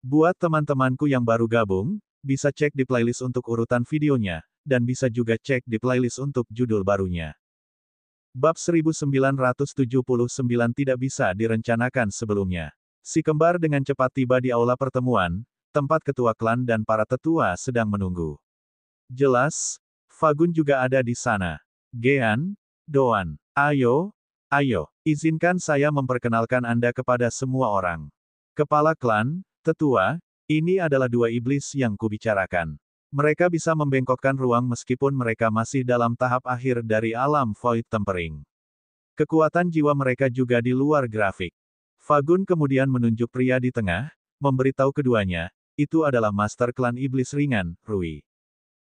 Buat teman-temanku yang baru gabung, bisa cek di playlist untuk urutan videonya, dan bisa juga cek di playlist untuk judul barunya. Bab 1979 tidak bisa direncanakan sebelumnya. Si kembar dengan cepat tiba di aula pertemuan, tempat ketua klan dan para tetua sedang menunggu. Jelas, Fagun juga ada di sana. Gean, Doan, ayo, izinkan saya memperkenalkan Anda kepada semua orang. Kepala klan, tetua, ini adalah dua iblis yang kubicarakan. Mereka bisa membengkokkan ruang meskipun mereka masih dalam tahap akhir dari alam Void Tempering. Kekuatan jiwa mereka juga di luar grafik. Fagun kemudian menunjuk pria di tengah, memberitahu keduanya, itu adalah Master Klan Iblis Ringan, Rui.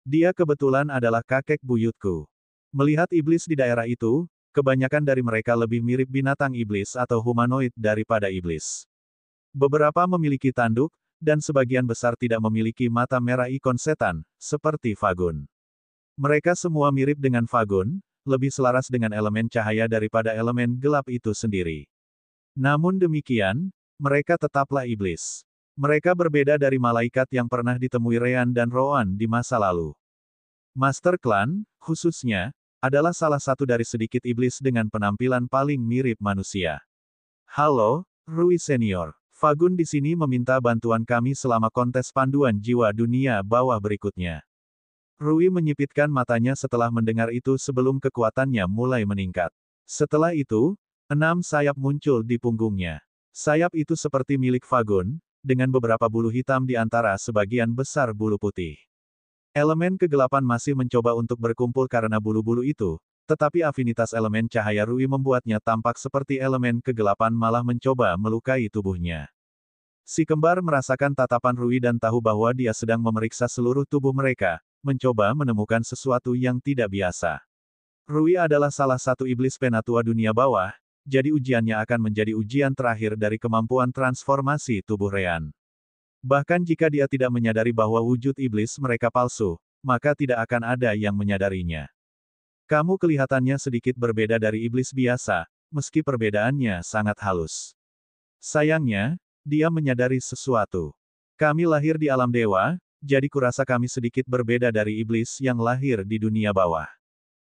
Dia kebetulan adalah kakek buyutku. Melihat iblis di daerah itu, kebanyakan dari mereka lebih mirip binatang iblis atau humanoid daripada iblis. Beberapa memiliki tanduk, dan sebagian besar tidak memiliki mata merah ikon setan, seperti Fagun. Mereka semua mirip dengan Fagun, lebih selaras dengan elemen cahaya daripada elemen gelap itu sendiri. Namun demikian, mereka tetaplah iblis. Mereka berbeda dari malaikat yang pernah ditemui Rean dan Roan di masa lalu. Master Klan, khususnya, adalah salah satu dari sedikit iblis dengan penampilan paling mirip manusia. Halo, Rui Senior. Fagun di sini meminta bantuan kami selama kontes panduan jiwa dunia bawah berikutnya. Rui menyipitkan matanya setelah mendengar itu sebelum kekuatannya mulai meningkat. Setelah itu, 6 sayap muncul di punggungnya. Sayap itu seperti milik Fagun, dengan beberapa bulu hitam di antara sebagian besar bulu putih. Elemen kegelapan masih mencoba untuk berkumpul karena bulu-bulu itu, tetapi afinitas elemen cahaya Rui membuatnya tampak seperti elemen kegelapan malah mencoba melukai tubuhnya. Si kembar merasakan tatapan Rui dan tahu bahwa dia sedang memeriksa seluruh tubuh mereka, mencoba menemukan sesuatu yang tidak biasa. Rui adalah salah satu iblis penatua dunia bawah, jadi ujiannya akan menjadi ujian terakhir dari kemampuan transformasi tubuh Rean. Bahkan jika dia tidak menyadari bahwa wujud iblis mereka palsu, maka tidak akan ada yang menyadarinya. Kamu kelihatannya sedikit berbeda dari iblis biasa, meski perbedaannya sangat halus. Sayangnya, dia menyadari sesuatu. Kami lahir di alam dewa, jadi kurasa kami sedikit berbeda dari iblis yang lahir di dunia bawah.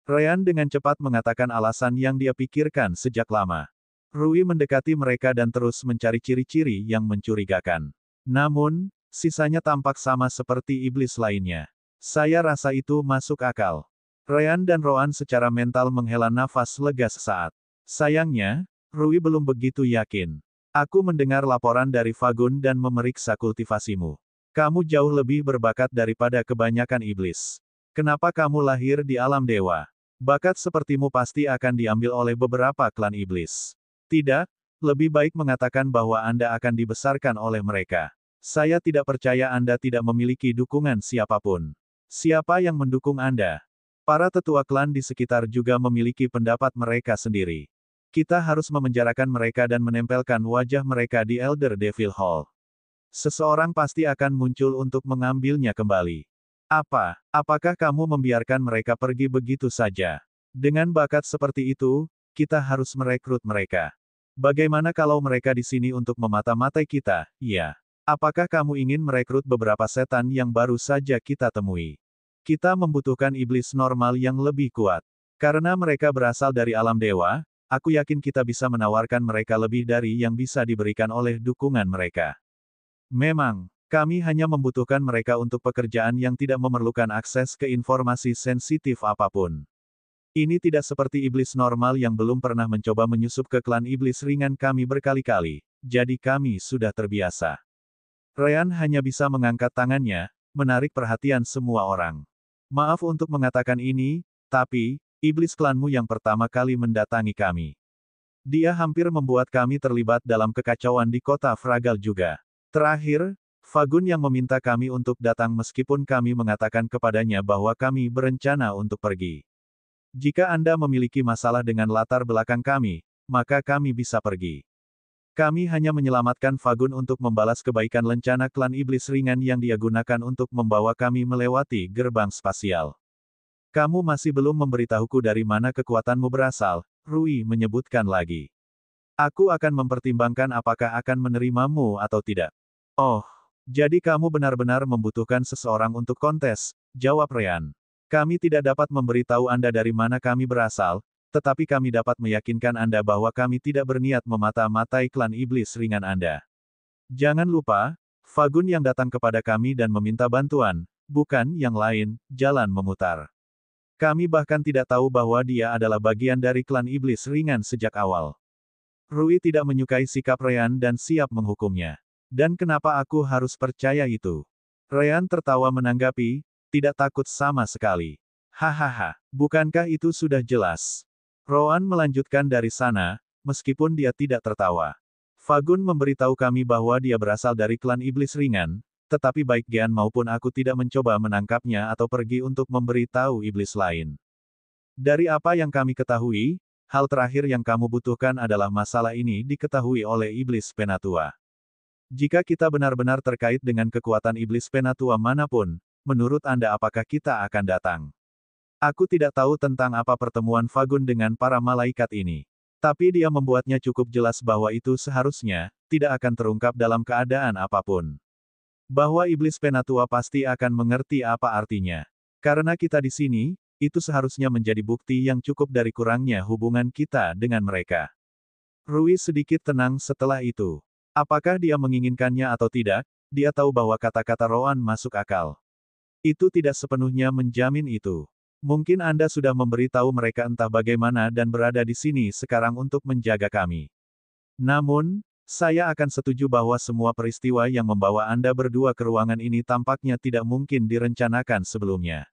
Rean dengan cepat mengatakan alasan yang dia pikirkan sejak lama. Rui mendekati mereka dan terus mencari ciri-ciri yang mencurigakan. Namun, sisanya tampak sama seperti iblis lainnya. Saya rasa itu masuk akal. Rean dan Roan secara mental menghela nafas lega sesaat. Sayangnya, Rui belum begitu yakin. Aku mendengar laporan dari Fagun dan memeriksa kultivasimu. Kamu jauh lebih berbakat daripada kebanyakan iblis. Kenapa kamu lahir di alam dewa? Bakat sepertimu pasti akan diambil oleh beberapa klan iblis. Tidak, lebih baik mengatakan bahwa Anda akan dibesarkan oleh mereka. Saya tidak percaya Anda tidak memiliki dukungan siapapun. Siapa yang mendukung Anda? Para tetua klan di sekitar juga memiliki pendapat mereka sendiri. Kita harus memenjarakan mereka dan menempelkan wajah mereka di Elder Devil Hall. Seseorang pasti akan muncul untuk mengambilnya kembali. Apakah kamu membiarkan mereka pergi begitu saja? Dengan bakat seperti itu, kita harus merekrut mereka. Bagaimana kalau mereka di sini untuk memata-matai kita? Ya. Apakah kamu ingin merekrut beberapa setan yang baru saja kita temui? Kita membutuhkan iblis normal yang lebih kuat. Karena mereka berasal dari alam dewa, aku yakin kita bisa menawarkan mereka lebih dari yang bisa diberikan oleh dukungan mereka. Memang, kami hanya membutuhkan mereka untuk pekerjaan yang tidak memerlukan akses ke informasi sensitif apapun. Ini tidak seperti iblis normal yang belum pernah mencoba menyusup ke klan iblis ringan kami berkali-kali, jadi kami sudah terbiasa. Rean hanya bisa mengangkat tangannya, menarik perhatian semua orang. Maaf untuk mengatakan ini, tapi, iblis klanmu yang pertama kali mendatangi kami. Dia hampir membuat kami terlibat dalam kekacauan di kota Fragal juga. Terakhir, Fagun yang meminta kami untuk datang meskipun kami mengatakan kepadanya bahwa kami berencana untuk pergi. Jika Anda memiliki masalah dengan latar belakang kami, maka kami bisa pergi. Kami hanya menyelamatkan Fagun untuk membalas kebaikan lencana klan iblis ringan yang dia gunakan untuk membawa kami melewati gerbang spasial. Kamu masih belum memberitahuku dari mana kekuatanmu berasal, Rui menyebutkan lagi. Aku akan mempertimbangkan apakah akan menerimamu atau tidak. Oh, Jadi kamu benar-benar membutuhkan seseorang untuk kontes, jawab Ryan. Kami tidak dapat memberitahu Anda dari mana kami berasal, tetapi kami dapat meyakinkan Anda bahwa kami tidak berniat memata-matai klan iblis ringan Anda. Jangan lupa, Fagun yang datang kepada kami dan meminta bantuan, bukan yang lain, jalan memutar. Kami bahkan tidak tahu bahwa dia adalah bagian dari klan iblis ringan sejak awal. Rui tidak menyukai sikap Ryan dan siap menghukumnya. Dan kenapa aku harus percaya itu? Ryan tertawa menanggapi, tidak takut sama sekali. Hahaha, bukankah itu sudah jelas? Roan melanjutkan dari sana, meskipun dia tidak tertawa. Fagun memberitahu kami bahwa dia berasal dari klan iblis ringan, tetapi baik Gian maupun aku tidak mencoba menangkapnya atau pergi untuk memberitahu iblis lain. Dari apa yang kami ketahui, hal terakhir yang kamu butuhkan adalah masalah ini diketahui oleh iblis penatua. Jika kita benar-benar terkait dengan kekuatan iblis penatua manapun, menurut Anda apakah kita akan datang? Aku tidak tahu tentang apa pertemuan Fagun dengan para malaikat ini. Tapi dia membuatnya cukup jelas bahwa itu seharusnya, tidak akan terungkap dalam keadaan apapun. Bahwa iblis penatua pasti akan mengerti apa artinya. Karena kita di sini, itu seharusnya menjadi bukti yang cukup dari kurangnya hubungan kita dengan mereka. Rui sedikit tenang setelah itu. Apakah dia menginginkannya atau tidak, dia tahu bahwa kata-kata Roan masuk akal. Itu tidak sepenuhnya menjamin itu. Mungkin Anda sudah memberitahu mereka entah bagaimana dan berada di sini sekarang untuk menjaga kami. Namun, saya akan setuju bahwa semua peristiwa yang membawa Anda berdua ke ruangan ini tampaknya tidak mungkin direncanakan sebelumnya.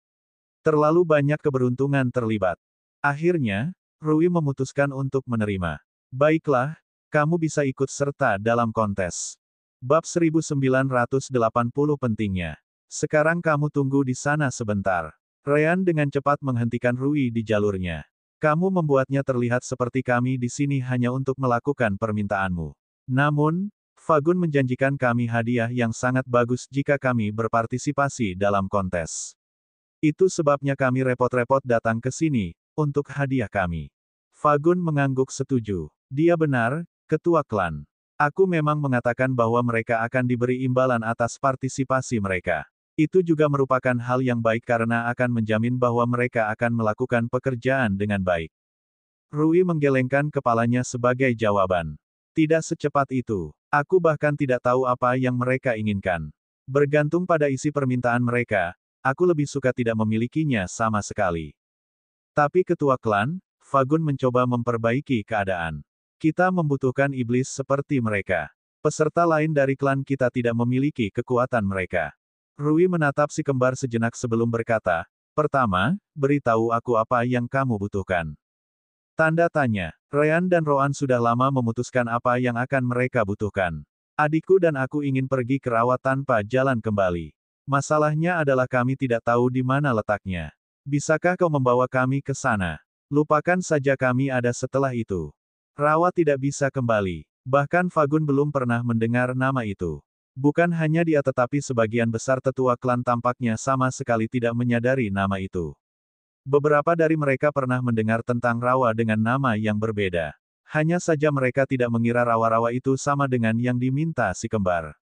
Terlalu banyak keberuntungan terlibat. Akhirnya, Rui memutuskan untuk menerima. Baiklah, kamu bisa ikut serta dalam kontes. Bab 1980 pentingnya. Sekarang kamu tunggu di sana sebentar. Ryan dengan cepat menghentikan Rui di jalurnya. Kamu membuatnya terlihat seperti kami di sini hanya untuk melakukan permintaanmu. Namun, Fagun menjanjikan kami hadiah yang sangat bagus jika kami berpartisipasi dalam kontes. Itu sebabnya kami repot-repot datang ke sini, untuk hadiah kami. Fagun mengangguk setuju. Dia benar, Ketua Klan. Aku memang mengatakan bahwa mereka akan diberi imbalan atas partisipasi mereka. Itu juga merupakan hal yang baik karena akan menjamin bahwa mereka akan melakukan pekerjaan dengan baik. Rui menggelengkan kepalanya sebagai jawaban. Tidak secepat itu. Aku bahkan tidak tahu apa yang mereka inginkan. Bergantung pada isi permintaan mereka, aku lebih suka tidak memilikinya sama sekali. Tapi Ketua Klan, Fagun mencoba memperbaiki keadaan. Kita membutuhkan iblis seperti mereka. Peserta lain dari klan kita tidak memiliki kekuatan mereka. Rui menatap si kembar sejenak sebelum berkata, pertama, beritahu aku apa yang kamu butuhkan. Tanda tanya. Ryan dan Roan sudah lama memutuskan apa yang akan mereka butuhkan. Adikku dan aku ingin pergi ke rawa tanpa jalan kembali. Masalahnya adalah kami tidak tahu di mana letaknya. Bisakah kau membawa kami ke sana? Lupakan saja kami ada setelah itu. Rawa tidak bisa kembali. Bahkan Fagun belum pernah mendengar nama itu. Bukan hanya dia tetapi sebagian besar tetua klan tampaknya sama sekali tidak menyadari nama itu. Beberapa dari mereka pernah mendengar tentang rawa dengan nama yang berbeda. Hanya saja mereka tidak mengira rawa-rawa itu sama dengan yang diminta si kembar.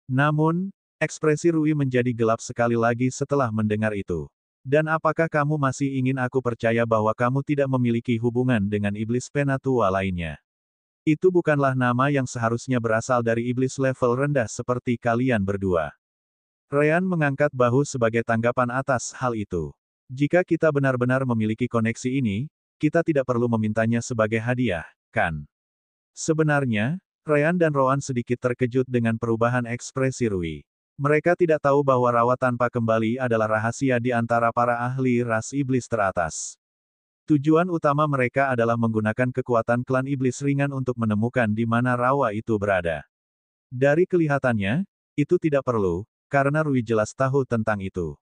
Namun, ekspresi Rui menjadi gelap sekali lagi setelah mendengar itu. Dan apakah kamu masih ingin aku percaya bahwa kamu tidak memiliki hubungan dengan iblis penatua lainnya? Itu bukanlah nama yang seharusnya berasal dari iblis level rendah seperti kalian berdua. Ryan mengangkat bahu sebagai tanggapan atas hal itu. Jika kita benar-benar memiliki koneksi ini, kita tidak perlu memintanya sebagai hadiah, kan? Sebenarnya, Ryan dan Roan sedikit terkejut dengan perubahan ekspresi Rui. Mereka tidak tahu bahwa rawa tanpa kembali adalah rahasia di antara para ahli ras iblis teratas. Tujuan utama mereka adalah menggunakan kekuatan klan iblis ringan untuk menemukan di mana rawa itu berada. Dari kelihatannya, itu tidak perlu, karena Rui jelas tahu tentang itu.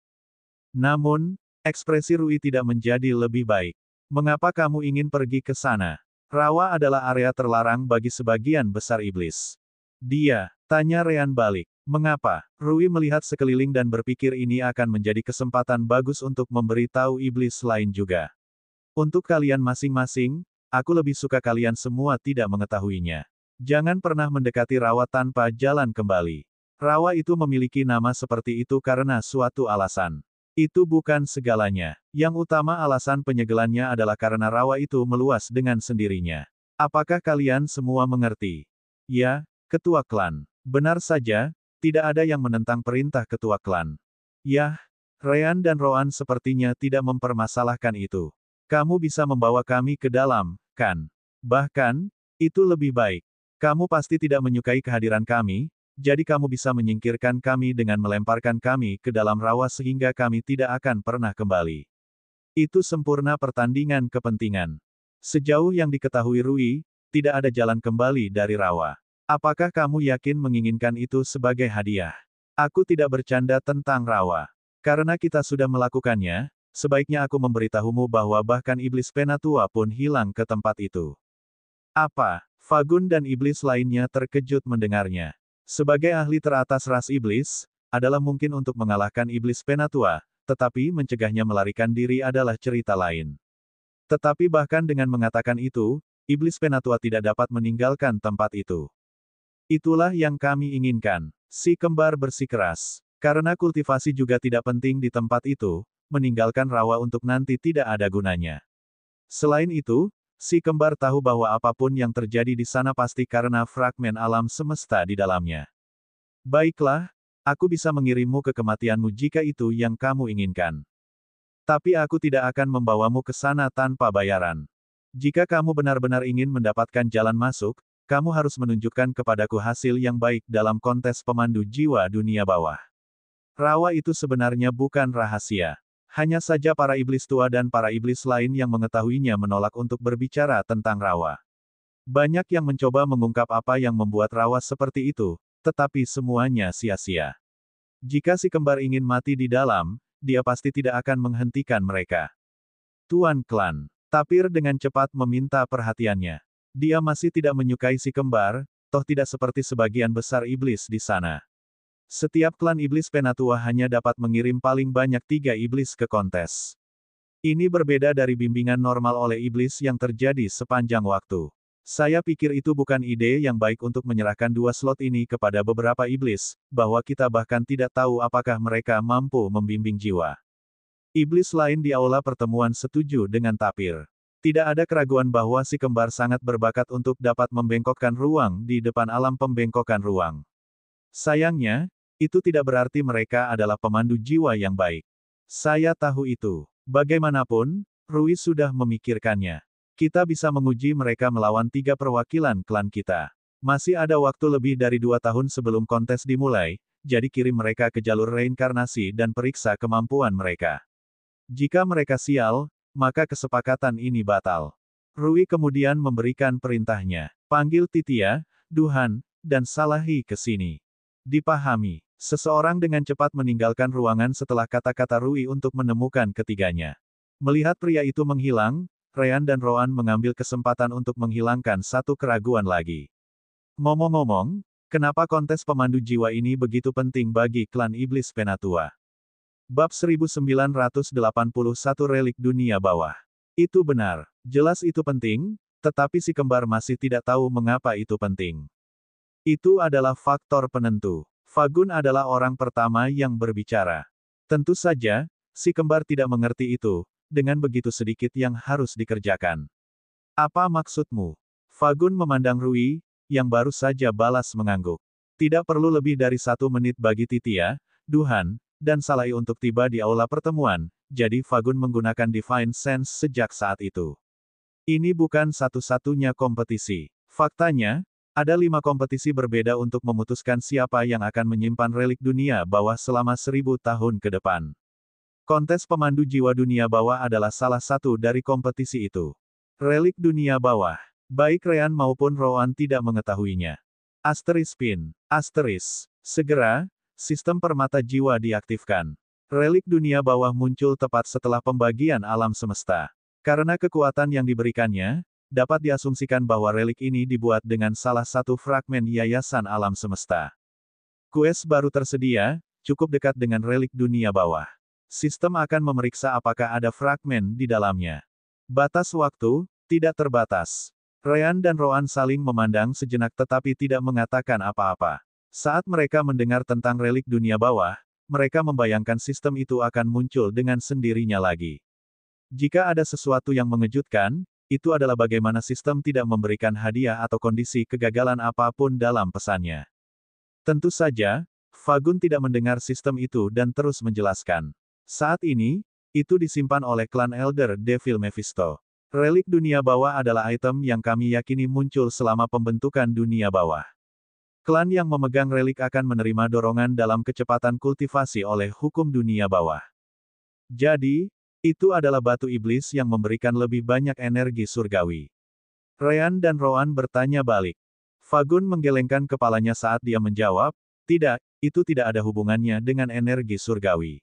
Namun, ekspresi Rui tidak menjadi lebih baik. Mengapa kamu ingin pergi ke sana? Rawa adalah area terlarang bagi sebagian besar iblis. Dia, tanya Ryan balik. Mengapa? Rui melihat sekeliling dan berpikir ini akan menjadi kesempatan bagus untuk memberitahu iblis lain juga. Untuk kalian masing-masing, aku lebih suka kalian semua tidak mengetahuinya. Jangan pernah mendekati rawa tanpa jalan kembali. Rawa itu memiliki nama seperti itu karena suatu alasan. Itu bukan segalanya. Yang utama alasan penyegelannya adalah karena rawa itu meluas dengan sendirinya. Apakah kalian semua mengerti? Ya, ketua klan. Benar saja, tidak ada yang menentang perintah ketua klan. Yah, Ryan dan Roan sepertinya tidak mempermasalahkan itu. Kamu bisa membawa kami ke dalam, kan? Bahkan, itu lebih baik. Kamu pasti tidak menyukai kehadiran kami, jadi kamu bisa menyingkirkan kami dengan melemparkan kami ke dalam rawa sehingga kami tidak akan pernah kembali. Itu sempurna pertandingan kepentingan. Sejauh yang diketahui Rui, tidak ada jalan kembali dari rawa. Apakah kamu yakin menginginkan itu sebagai hadiah? Aku tidak bercanda tentang rawa. Karena kita sudah melakukannya, sebaiknya aku memberitahumu bahwa bahkan iblis penatua pun hilang ke tempat itu. Apa? Fagun dan iblis lainnya terkejut mendengarnya. Sebagai ahli teratas ras iblis, adalah mungkin untuk mengalahkan iblis penatua, tetapi mencegahnya melarikan diri adalah cerita lain. Tetapi bahkan dengan mengatakan itu, iblis penatua tidak dapat meninggalkan tempat itu. Itulah yang kami inginkan. Si kembar bersikeras. Karena kultivasi juga tidak penting di tempat itu, meninggalkan rawa untuk nanti tidak ada gunanya. Selain itu, si kembar tahu bahwa apapun yang terjadi di sana pasti karena fragmen alam semesta di dalamnya. Baiklah, aku bisa mengirimmu ke kematianmu jika itu yang kamu inginkan. Tapi aku tidak akan membawamu ke sana tanpa bayaran. Jika kamu benar-benar ingin mendapatkan jalan masuk, kamu harus menunjukkan kepadaku hasil yang baik dalam kontes pemandu jiwa dunia bawah. Rawa itu sebenarnya bukan rahasia. Hanya saja para iblis tua dan para iblis lain yang mengetahuinya menolak untuk berbicara tentang rawa. Banyak yang mencoba mengungkap apa yang membuat rawa seperti itu, tetapi semuanya sia-sia. Jika si kembar ingin mati di dalam, dia pasti tidak akan menghentikan mereka. Tuan klan. Tapir dengan cepat meminta perhatiannya. Dia masih tidak menyukai si kembar, toh tidak seperti sebagian besar iblis di sana. Setiap klan iblis penatua hanya dapat mengirim paling banyak 3 iblis ke kontes. Ini berbeda dari bimbingan normal oleh iblis yang terjadi sepanjang waktu. Saya pikir itu bukan ide yang baik untuk menyerahkan 2 slot ini kepada beberapa iblis, bahwa kita bahkan tidak tahu apakah mereka mampu membimbing jiwa. Iblis lain di aula pertemuan setuju dengan Tapir. Tidak ada keraguan bahwa si kembar sangat berbakat untuk dapat membengkokkan ruang di depan alam pembengkokan ruang. Sayangnya, itu tidak berarti mereka adalah pemandu jiwa yang baik. Saya tahu itu. Bagaimanapun, Rui sudah memikirkannya. Kita bisa menguji mereka melawan 3 perwakilan klan kita. Masih ada waktu lebih dari 2 tahun sebelum kontes dimulai, jadi kirim mereka ke jalur reinkarnasi dan periksa kemampuan mereka. Jika mereka sial, maka kesepakatan ini batal. Rui kemudian memberikan perintahnya. Panggil Titia, Duhan, dan Salahi ke sini. Dipahami. Seseorang dengan cepat meninggalkan ruangan setelah kata-kata Rui untuk menemukan ketiganya. Melihat pria itu menghilang, Ryan dan Roan mengambil kesempatan untuk menghilangkan satu keraguan lagi. Ngomong-ngomong, kenapa kontes pemandu jiwa ini begitu penting bagi klan iblis penatua? Bab 1981 Relik Dunia Bawah. Itu benar. Jelas itu penting, tetapi si kembar masih tidak tahu mengapa itu penting. Itu adalah faktor penentu. Fagun adalah orang pertama yang berbicara. Tentu saja, si kembar tidak mengerti itu, dengan begitu sedikit yang harus dikerjakan. Apa maksudmu? Fagun memandang Rui, yang baru saja balas mengangguk. Tidak perlu lebih dari 1 menit bagi Titia, Duhan, dan Salai untuk tiba di aula pertemuan, jadi Fagun menggunakan Divine Sense sejak saat itu. Ini bukan satu-satunya kompetisi. Faktanya, ada 5 kompetisi berbeda untuk memutuskan siapa yang akan menyimpan relik dunia bawah selama 1000 tahun ke depan. Kontes pemandu jiwa dunia bawah adalah salah satu dari kompetisi itu. Relik dunia bawah. Baik Ryan maupun Roan tidak mengetahuinya. Pin. Segera, sistem permata jiwa diaktifkan. Relik dunia bawah muncul tepat setelah pembagian alam semesta. Karena kekuatan yang diberikannya, dapat diasumsikan bahwa relik ini dibuat dengan salah satu fragmen yayasan alam semesta. Quest baru tersedia, cukup dekat dengan relik dunia bawah. Sistem akan memeriksa apakah ada fragmen di dalamnya. Batas waktu, tidak terbatas. Ryan dan Roan saling memandang sejenak tetapi tidak mengatakan apa-apa. Saat mereka mendengar tentang relik dunia bawah, mereka membayangkan sistem itu akan muncul dengan sendirinya lagi. Jika ada sesuatu yang mengejutkan, itu adalah bagaimana sistem tidak memberikan hadiah atau kondisi kegagalan apapun dalam pesannya. Tentu saja, Fagun tidak mendengar sistem itu dan terus menjelaskan. Saat ini, itu disimpan oleh klan Elder Devil Mephisto. Relik dunia bawah adalah item yang kami yakini muncul selama pembentukan dunia bawah. Klan yang memegang relik akan menerima dorongan dalam kecepatan kultivasi oleh hukum dunia bawah. Jadi, itu adalah batu iblis yang memberikan lebih banyak energi surgawi. Ryan dan Roan bertanya balik. Fagun menggelengkan kepalanya saat dia menjawab, tidak, itu tidak ada hubungannya dengan energi surgawi.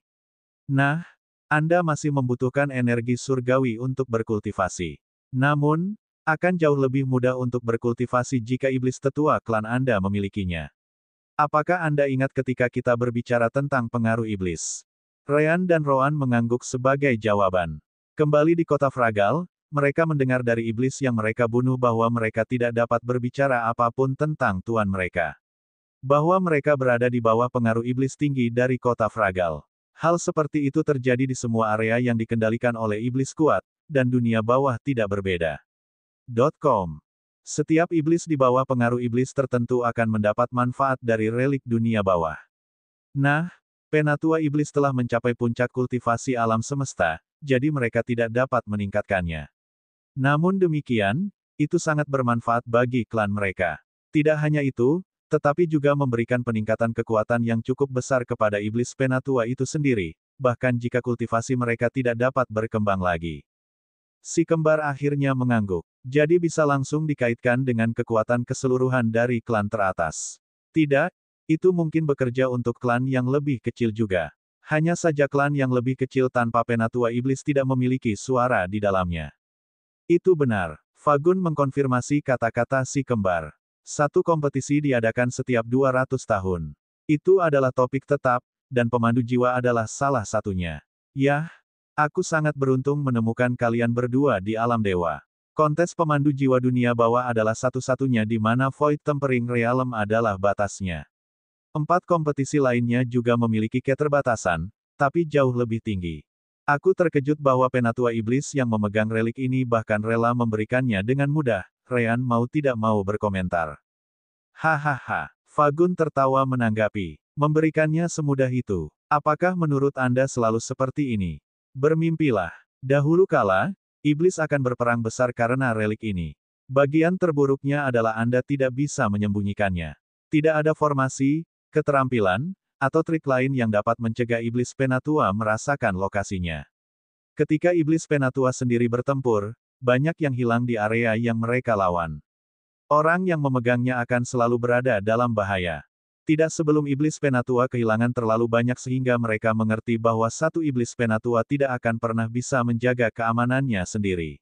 Nah, Anda masih membutuhkan energi surgawi untuk berkultivasi. Namun, akan jauh lebih mudah untuk berkultivasi jika iblis tetua klan Anda memilikinya. Apakah Anda ingat ketika kita berbicara tentang pengaruh iblis? Ryan dan Roan mengangguk sebagai jawaban. Kembali di kota Fragal, mereka mendengar dari iblis yang mereka bunuh bahwa mereka tidak dapat berbicara apapun tentang tuan mereka. Bahwa mereka berada di bawah pengaruh iblis tinggi dari kota Fragal. Hal seperti itu terjadi di semua area yang dikendalikan oleh iblis kuat, dan dunia bawah tidak berbeda. .com. Setiap iblis di bawah pengaruh iblis tertentu akan mendapat manfaat dari relik dunia bawah. Nah, Penatua iblis telah mencapai puncak kultivasi alam semesta, jadi mereka tidak dapat meningkatkannya. Namun demikian, itu sangat bermanfaat bagi klan mereka. Tidak hanya itu, tetapi juga memberikan peningkatan kekuatan yang cukup besar kepada iblis penatua itu sendiri, bahkan jika kultivasi mereka tidak dapat berkembang lagi. Si kembar akhirnya mengangguk. Jadi bisa langsung dikaitkan dengan kekuatan keseluruhan dari klan teratas. Tidak, itu mungkin bekerja untuk klan yang lebih kecil juga. Hanya saja klan yang lebih kecil tanpa penatua iblis tidak memiliki suara di dalamnya. Itu benar. Fagun mengkonfirmasi kata-kata si kembar. Satu kompetisi diadakan setiap 200 tahun. Itu adalah topik tetap, dan pemandu jiwa adalah salah satunya. Yah, aku sangat beruntung menemukan kalian berdua di alam dewa. Kontes pemandu jiwa dunia bawah adalah satu-satunya di mana Void Tempering Realm adalah batasnya. 4 kompetisi lainnya juga memiliki keterbatasan, tapi jauh lebih tinggi. Aku terkejut bahwa penatua iblis yang memegang relik ini bahkan rela memberikannya dengan mudah. Ryan mau tidak mau berkomentar. Hahaha, Fagun tertawa menanggapi. Memberikannya semudah itu. Apakah menurut Anda selalu seperti ini? Bermimpilah. Dahulu kala, iblis akan berperang besar karena relik ini. Bagian terburuknya adalah Anda tidak bisa menyembunyikannya. Tidak ada formasi, keterampilan, atau trik lain yang dapat mencegah iblis penatua merasakan lokasinya. Ketika iblis penatua sendiri bertempur, banyak yang hilang di area yang mereka lawan. Orang yang memegangnya akan selalu berada dalam bahaya. Tidak sebelum iblis penatua kehilangan terlalu banyak sehingga mereka mengerti bahwa satu iblis penatua tidak akan pernah bisa menjaga keamanannya sendiri.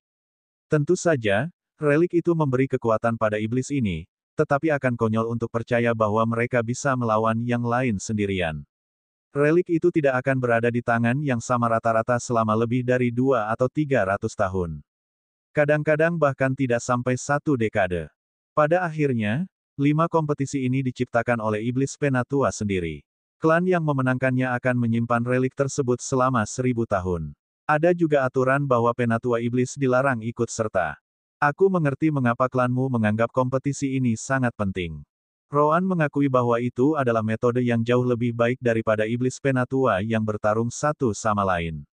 Tentu saja, relik itu memberi kekuatan pada iblis ini, tetapi akan konyol untuk percaya bahwa mereka bisa melawan yang lain sendirian. Relik itu tidak akan berada di tangan yang sama rata-rata selama lebih dari 2 atau 300 tahun. Kadang-kadang bahkan tidak sampai 1 dekade. Pada akhirnya, 5 kompetisi ini diciptakan oleh iblis penatua sendiri. Klan yang memenangkannya akan menyimpan relik tersebut selama 1000 tahun. Ada juga aturan bahwa penatua iblis dilarang ikut serta. Aku mengerti mengapa klanmu menganggap kompetisi ini sangat penting. Roan mengakui bahwa itu adalah metode yang jauh lebih baik daripada iblis penatua yang bertarung satu sama lain.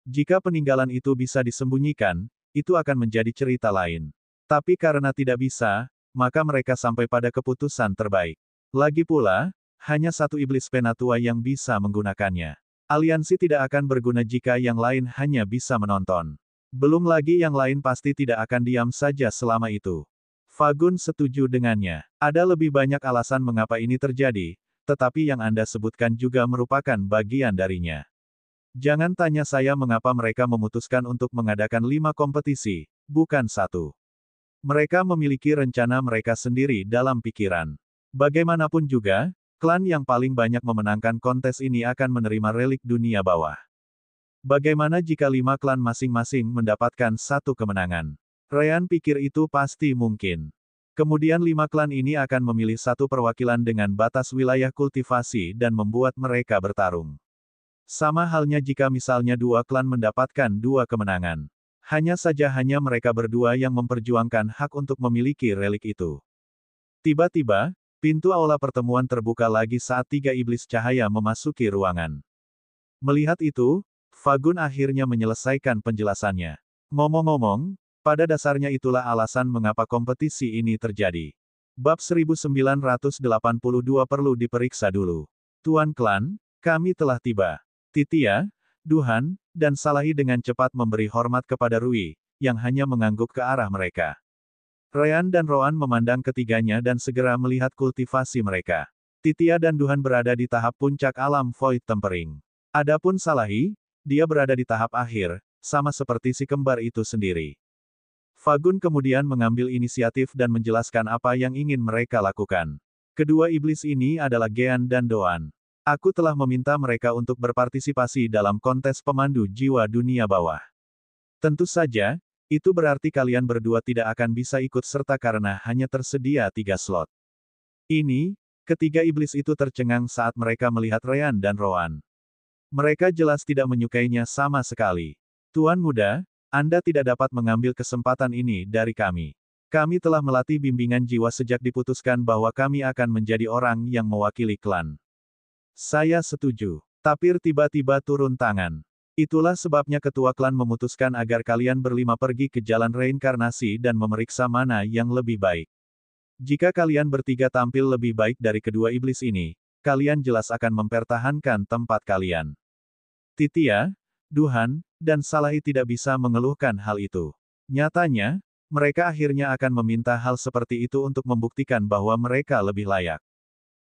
Jika peninggalan itu bisa disembunyikan, itu akan menjadi cerita lain. Tapi karena tidak bisa, maka mereka sampai pada keputusan terbaik. Lagi pula, hanya satu iblis penatua yang bisa menggunakannya. Aliansi tidak akan berguna jika yang lain hanya bisa menonton. Belum lagi yang lain pasti tidak akan diam saja selama itu. Fagun setuju dengannya. Ada lebih banyak alasan mengapa ini terjadi, tetapi yang Anda sebutkan juga merupakan bagian darinya. Jangan tanya saya mengapa mereka memutuskan untuk mengadakan 5 kompetisi, bukan 1. Mereka memiliki rencana mereka sendiri dalam pikiran. Bagaimanapun juga, klan yang paling banyak memenangkan kontes ini akan menerima relik dunia bawah. Bagaimana jika 5 klan masing-masing mendapatkan 1 kemenangan? Ryan pikir itu pasti mungkin. Kemudian 5 klan ini akan memilih satu perwakilan dengan batas wilayah kultivasi dan membuat mereka bertarung. Sama halnya jika misalnya 2 klan mendapatkan 2 kemenangan. Hanya saja hanya mereka berdua yang memperjuangkan hak untuk memiliki relik itu. Tiba-tiba, pintu aula pertemuan terbuka lagi saat 3 iblis cahaya memasuki ruangan. Melihat itu, Fagun akhirnya menyelesaikan penjelasannya. Ngomong-ngomong, pada dasarnya itulah alasan mengapa kompetisi ini terjadi. Bab 1982 perlu diperiksa dulu. Tuan Klan, kami telah tiba. Titia, Duhan, dan Salahi dengan cepat memberi hormat kepada Rui, yang hanya mengangguk ke arah mereka. Ryan dan Roan memandang ketiganya dan segera melihat kultivasi mereka. Titia dan Duhan berada di tahap puncak alam Void Tempering. Adapun Salahi, dia berada di tahap akhir, sama seperti si kembar itu sendiri. Fagun kemudian mengambil inisiatif dan menjelaskan apa yang ingin mereka lakukan. Kedua iblis ini adalah Gean dan Doan. Aku telah meminta mereka untuk berpartisipasi dalam kontes pemandu jiwa dunia bawah. Tentu saja, itu berarti kalian berdua tidak akan bisa ikut serta karena hanya tersedia 3 slot. Ini, ketiga iblis itu tercengang saat mereka melihat Ryan dan Roan. Mereka jelas tidak menyukainya sama sekali. Tuan muda, Anda tidak dapat mengambil kesempatan ini dari kami. Kami telah melatih bimbingan jiwa sejak diputuskan bahwa kami akan menjadi orang yang mewakili klan. Saya setuju. Tapir tiba-tiba turun tangan. Itulah sebabnya ketua klan memutuskan agar kalian berlima pergi ke jalan reinkarnasi dan memeriksa mana yang lebih baik. Jika kalian bertiga tampil lebih baik dari kedua iblis ini, kalian jelas akan mempertahankan tempat kalian. Titia, Duhan, dan Salahi tidak bisa mengeluhkan hal itu. Nyatanya, mereka akhirnya akan meminta hal seperti itu untuk membuktikan bahwa mereka lebih layak.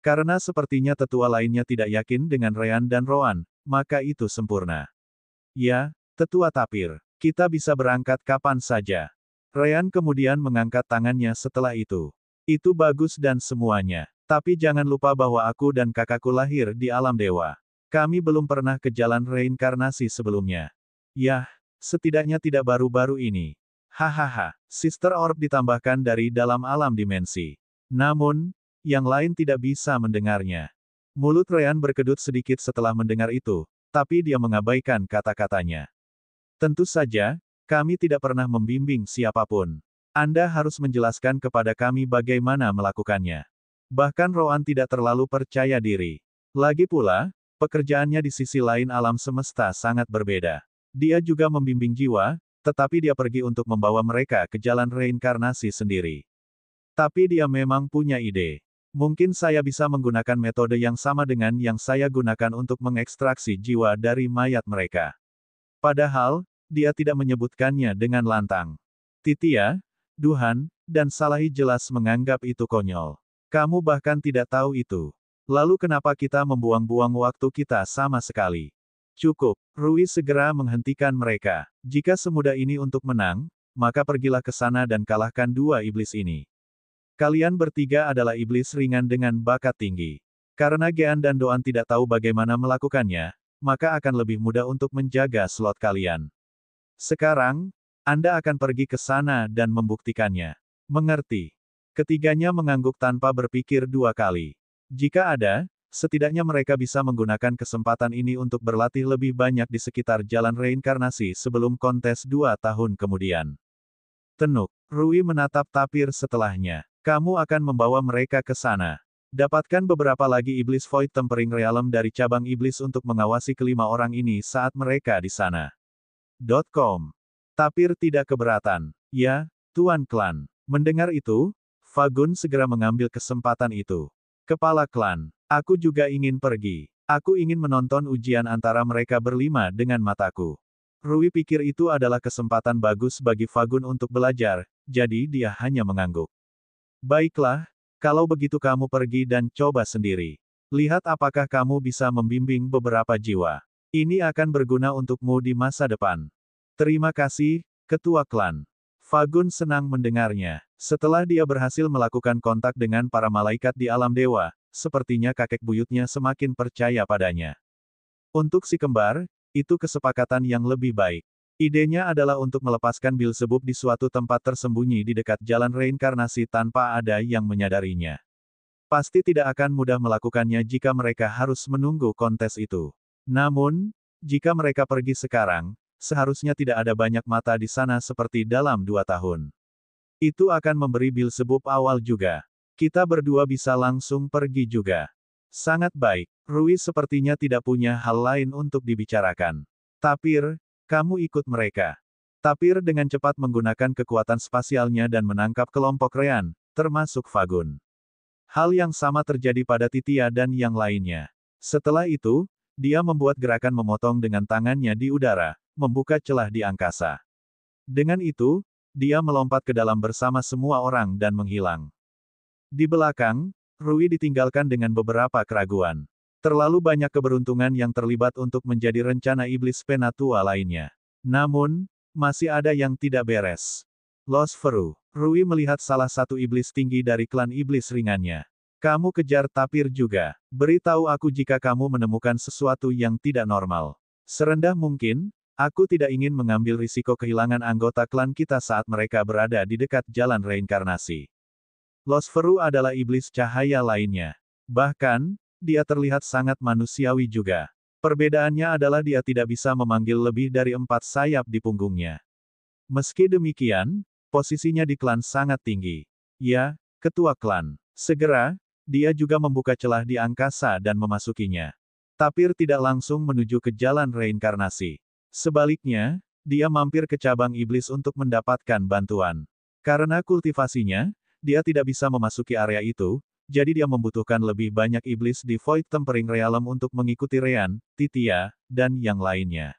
Karena sepertinya tetua lainnya tidak yakin dengan Ryan dan Roan, maka itu sempurna. Ya, tetua tapir, kita bisa berangkat kapan saja. Ryan kemudian mengangkat tangannya setelah itu. Itu bagus dan semuanya. Tapi jangan lupa bahwa aku dan kakakku lahir di alam dewa. Kami belum pernah ke jalan reinkarnasi sebelumnya. Yah, setidaknya tidak baru-baru ini. Hahaha, Sister Orb ditambahkan dari dalam alam dimensi. Namun, yang lain tidak bisa mendengarnya. Mulut Ryan berkedut sedikit setelah mendengar itu, tapi dia mengabaikan kata-katanya. Tentu saja, kami tidak pernah membimbing siapapun. Anda harus menjelaskan kepada kami bagaimana melakukannya. Bahkan Roan tidak terlalu percaya diri. Lagi pula, pekerjaannya di sisi lain alam semesta sangat berbeda. Dia juga membimbing jiwa, tetapi dia pergi untuk membawa mereka ke jalan reinkarnasi sendiri. Tapi dia memang punya ide. Mungkin saya bisa menggunakan metode yang sama dengan yang saya gunakan untuk mengekstraksi jiwa dari mayat mereka. Padahal, dia tidak menyebutkannya dengan lantang. Titia, Duhan, dan Salahi jelas menganggap itu konyol. Kamu bahkan tidak tahu itu. Lalu kenapa kita membuang-buang waktu kita sama sekali? Cukup, Rui segera menghentikan mereka. Jika semudah ini untuk menang, maka pergilah ke sana dan kalahkan dua iblis ini. Kalian bertiga adalah iblis ringan dengan bakat tinggi. Karena Gean dan Doan tidak tahu bagaimana melakukannya, maka akan lebih mudah untuk menjaga slot kalian. Sekarang, Anda akan pergi ke sana dan membuktikannya. Mengerti? Ketiganya mengangguk tanpa berpikir 2 kali. Jika ada, setidaknya mereka bisa menggunakan kesempatan ini untuk berlatih lebih banyak di sekitar jalan reinkarnasi sebelum kontes 2 tahun kemudian. Tenuk, Rui menatap tapir setelahnya. Kamu akan membawa mereka ke sana. Dapatkan beberapa lagi iblis Void Tempering Realm dari cabang iblis untuk mengawasi kelima orang ini saat mereka di sana. .com. Tapir tidak keberatan. Ya, Tuan Klan. Mendengar itu, Fagun segera mengambil kesempatan itu. Kepala klan, aku juga ingin pergi. Aku ingin menonton ujian antara mereka berlima dengan mataku. Rui pikir itu adalah kesempatan bagus bagi Fagun untuk belajar, jadi dia hanya mengangguk. Baiklah, kalau begitu kamu pergi dan coba sendiri. Lihat apakah kamu bisa membimbing beberapa jiwa. Ini akan berguna untukmu di masa depan. Terima kasih, Ketua Klan. Fagun senang mendengarnya. Setelah dia berhasil melakukan kontak dengan para malaikat di alam dewa, sepertinya kakek buyutnya semakin percaya padanya. Untuk si kembar, itu kesepakatan yang lebih baik. Idenya adalah untuk melepaskan Beelzebub di suatu tempat tersembunyi di dekat jalan reinkarnasi tanpa ada yang menyadarinya. Pasti tidak akan mudah melakukannya jika mereka harus menunggu kontes itu. Namun, jika mereka pergi sekarang, seharusnya tidak ada banyak mata di sana seperti dalam 2 tahun. Itu akan memberi Beelzebub awal juga. Kita berdua bisa langsung pergi juga. Sangat baik. Rui sepertinya tidak punya hal lain untuk dibicarakan. Tapir, kamu ikut mereka. Tapir dengan cepat menggunakan kekuatan spasialnya dan menangkap kelompok Rean, termasuk Fagun. Hal yang sama terjadi pada Titia dan yang lainnya. Setelah itu, dia membuat gerakan memotong dengan tangannya di udara, membuka celah di angkasa. Dengan itu, dia melompat ke dalam bersama semua orang dan menghilang. Di belakang, Rui ditinggalkan dengan beberapa keraguan. Terlalu banyak keberuntungan yang terlibat untuk menjadi rencana iblis penatua lainnya. Namun, masih ada yang tidak beres. Los Feru. Rui melihat salah satu iblis tinggi dari klan iblis ringannya. Kamu kejar tapir juga. Beritahu aku jika kamu menemukan sesuatu yang tidak normal. Serendah mungkin, aku tidak ingin mengambil risiko kehilangan anggota klan kita saat mereka berada di dekat jalan reinkarnasi. Los Feru adalah iblis cahaya lainnya. Bahkan, dia terlihat sangat manusiawi juga. Perbedaannya adalah dia tidak bisa memanggil lebih dari 4 sayap di punggungnya. Meski demikian, posisinya di klan sangat tinggi. Ya, ketua klan. Segera, dia juga membuka celah di angkasa dan memasukinya. Tapir tidak langsung menuju ke jalan reinkarnasi. Sebaliknya, dia mampir ke cabang iblis untuk mendapatkan bantuan. Karena kultivasinya, dia tidak bisa memasuki area itu, jadi dia membutuhkan lebih banyak iblis di Void Tempering Realm untuk mengikuti Rean, Titia, dan yang lainnya.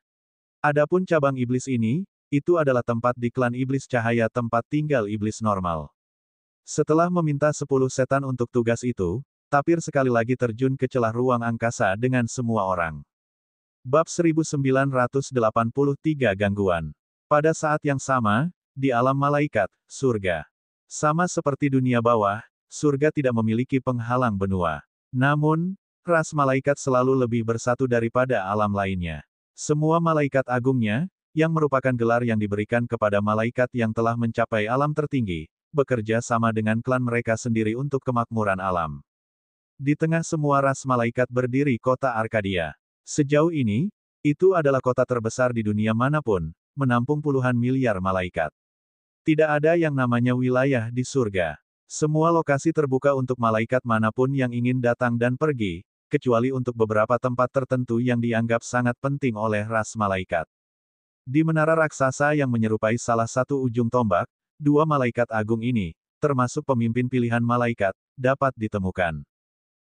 Adapun cabang iblis ini, itu adalah tempat di klan iblis cahaya tempat tinggal iblis normal. Setelah meminta 10 setan untuk tugas itu, Tapir sekali lagi terjun ke celah ruang angkasa dengan semua orang. Bab 1983 Gangguan. Pada saat yang sama, di alam malaikat, surga. Sama seperti dunia bawah, surga tidak memiliki penghalang benua. Namun, ras malaikat selalu lebih bersatu daripada alam lainnya. Semua malaikat agungnya, yang merupakan gelar yang diberikan kepada malaikat yang telah mencapai alam tertinggi, bekerja sama dengan klan mereka sendiri untuk kemakmuran alam. Di tengah semua ras malaikat berdiri kota Arkadia. Sejauh ini, itu adalah kota terbesar di dunia manapun, menampung puluhan miliar malaikat. Tidak ada yang namanya wilayah di surga. Semua lokasi terbuka untuk malaikat manapun yang ingin datang dan pergi, kecuali untuk beberapa tempat tertentu yang dianggap sangat penting oleh ras malaikat. Di menara raksasa yang menyerupai salah satu ujung tombak, 2 malaikat agung ini, termasuk pemimpin pilihan malaikat, dapat ditemukan.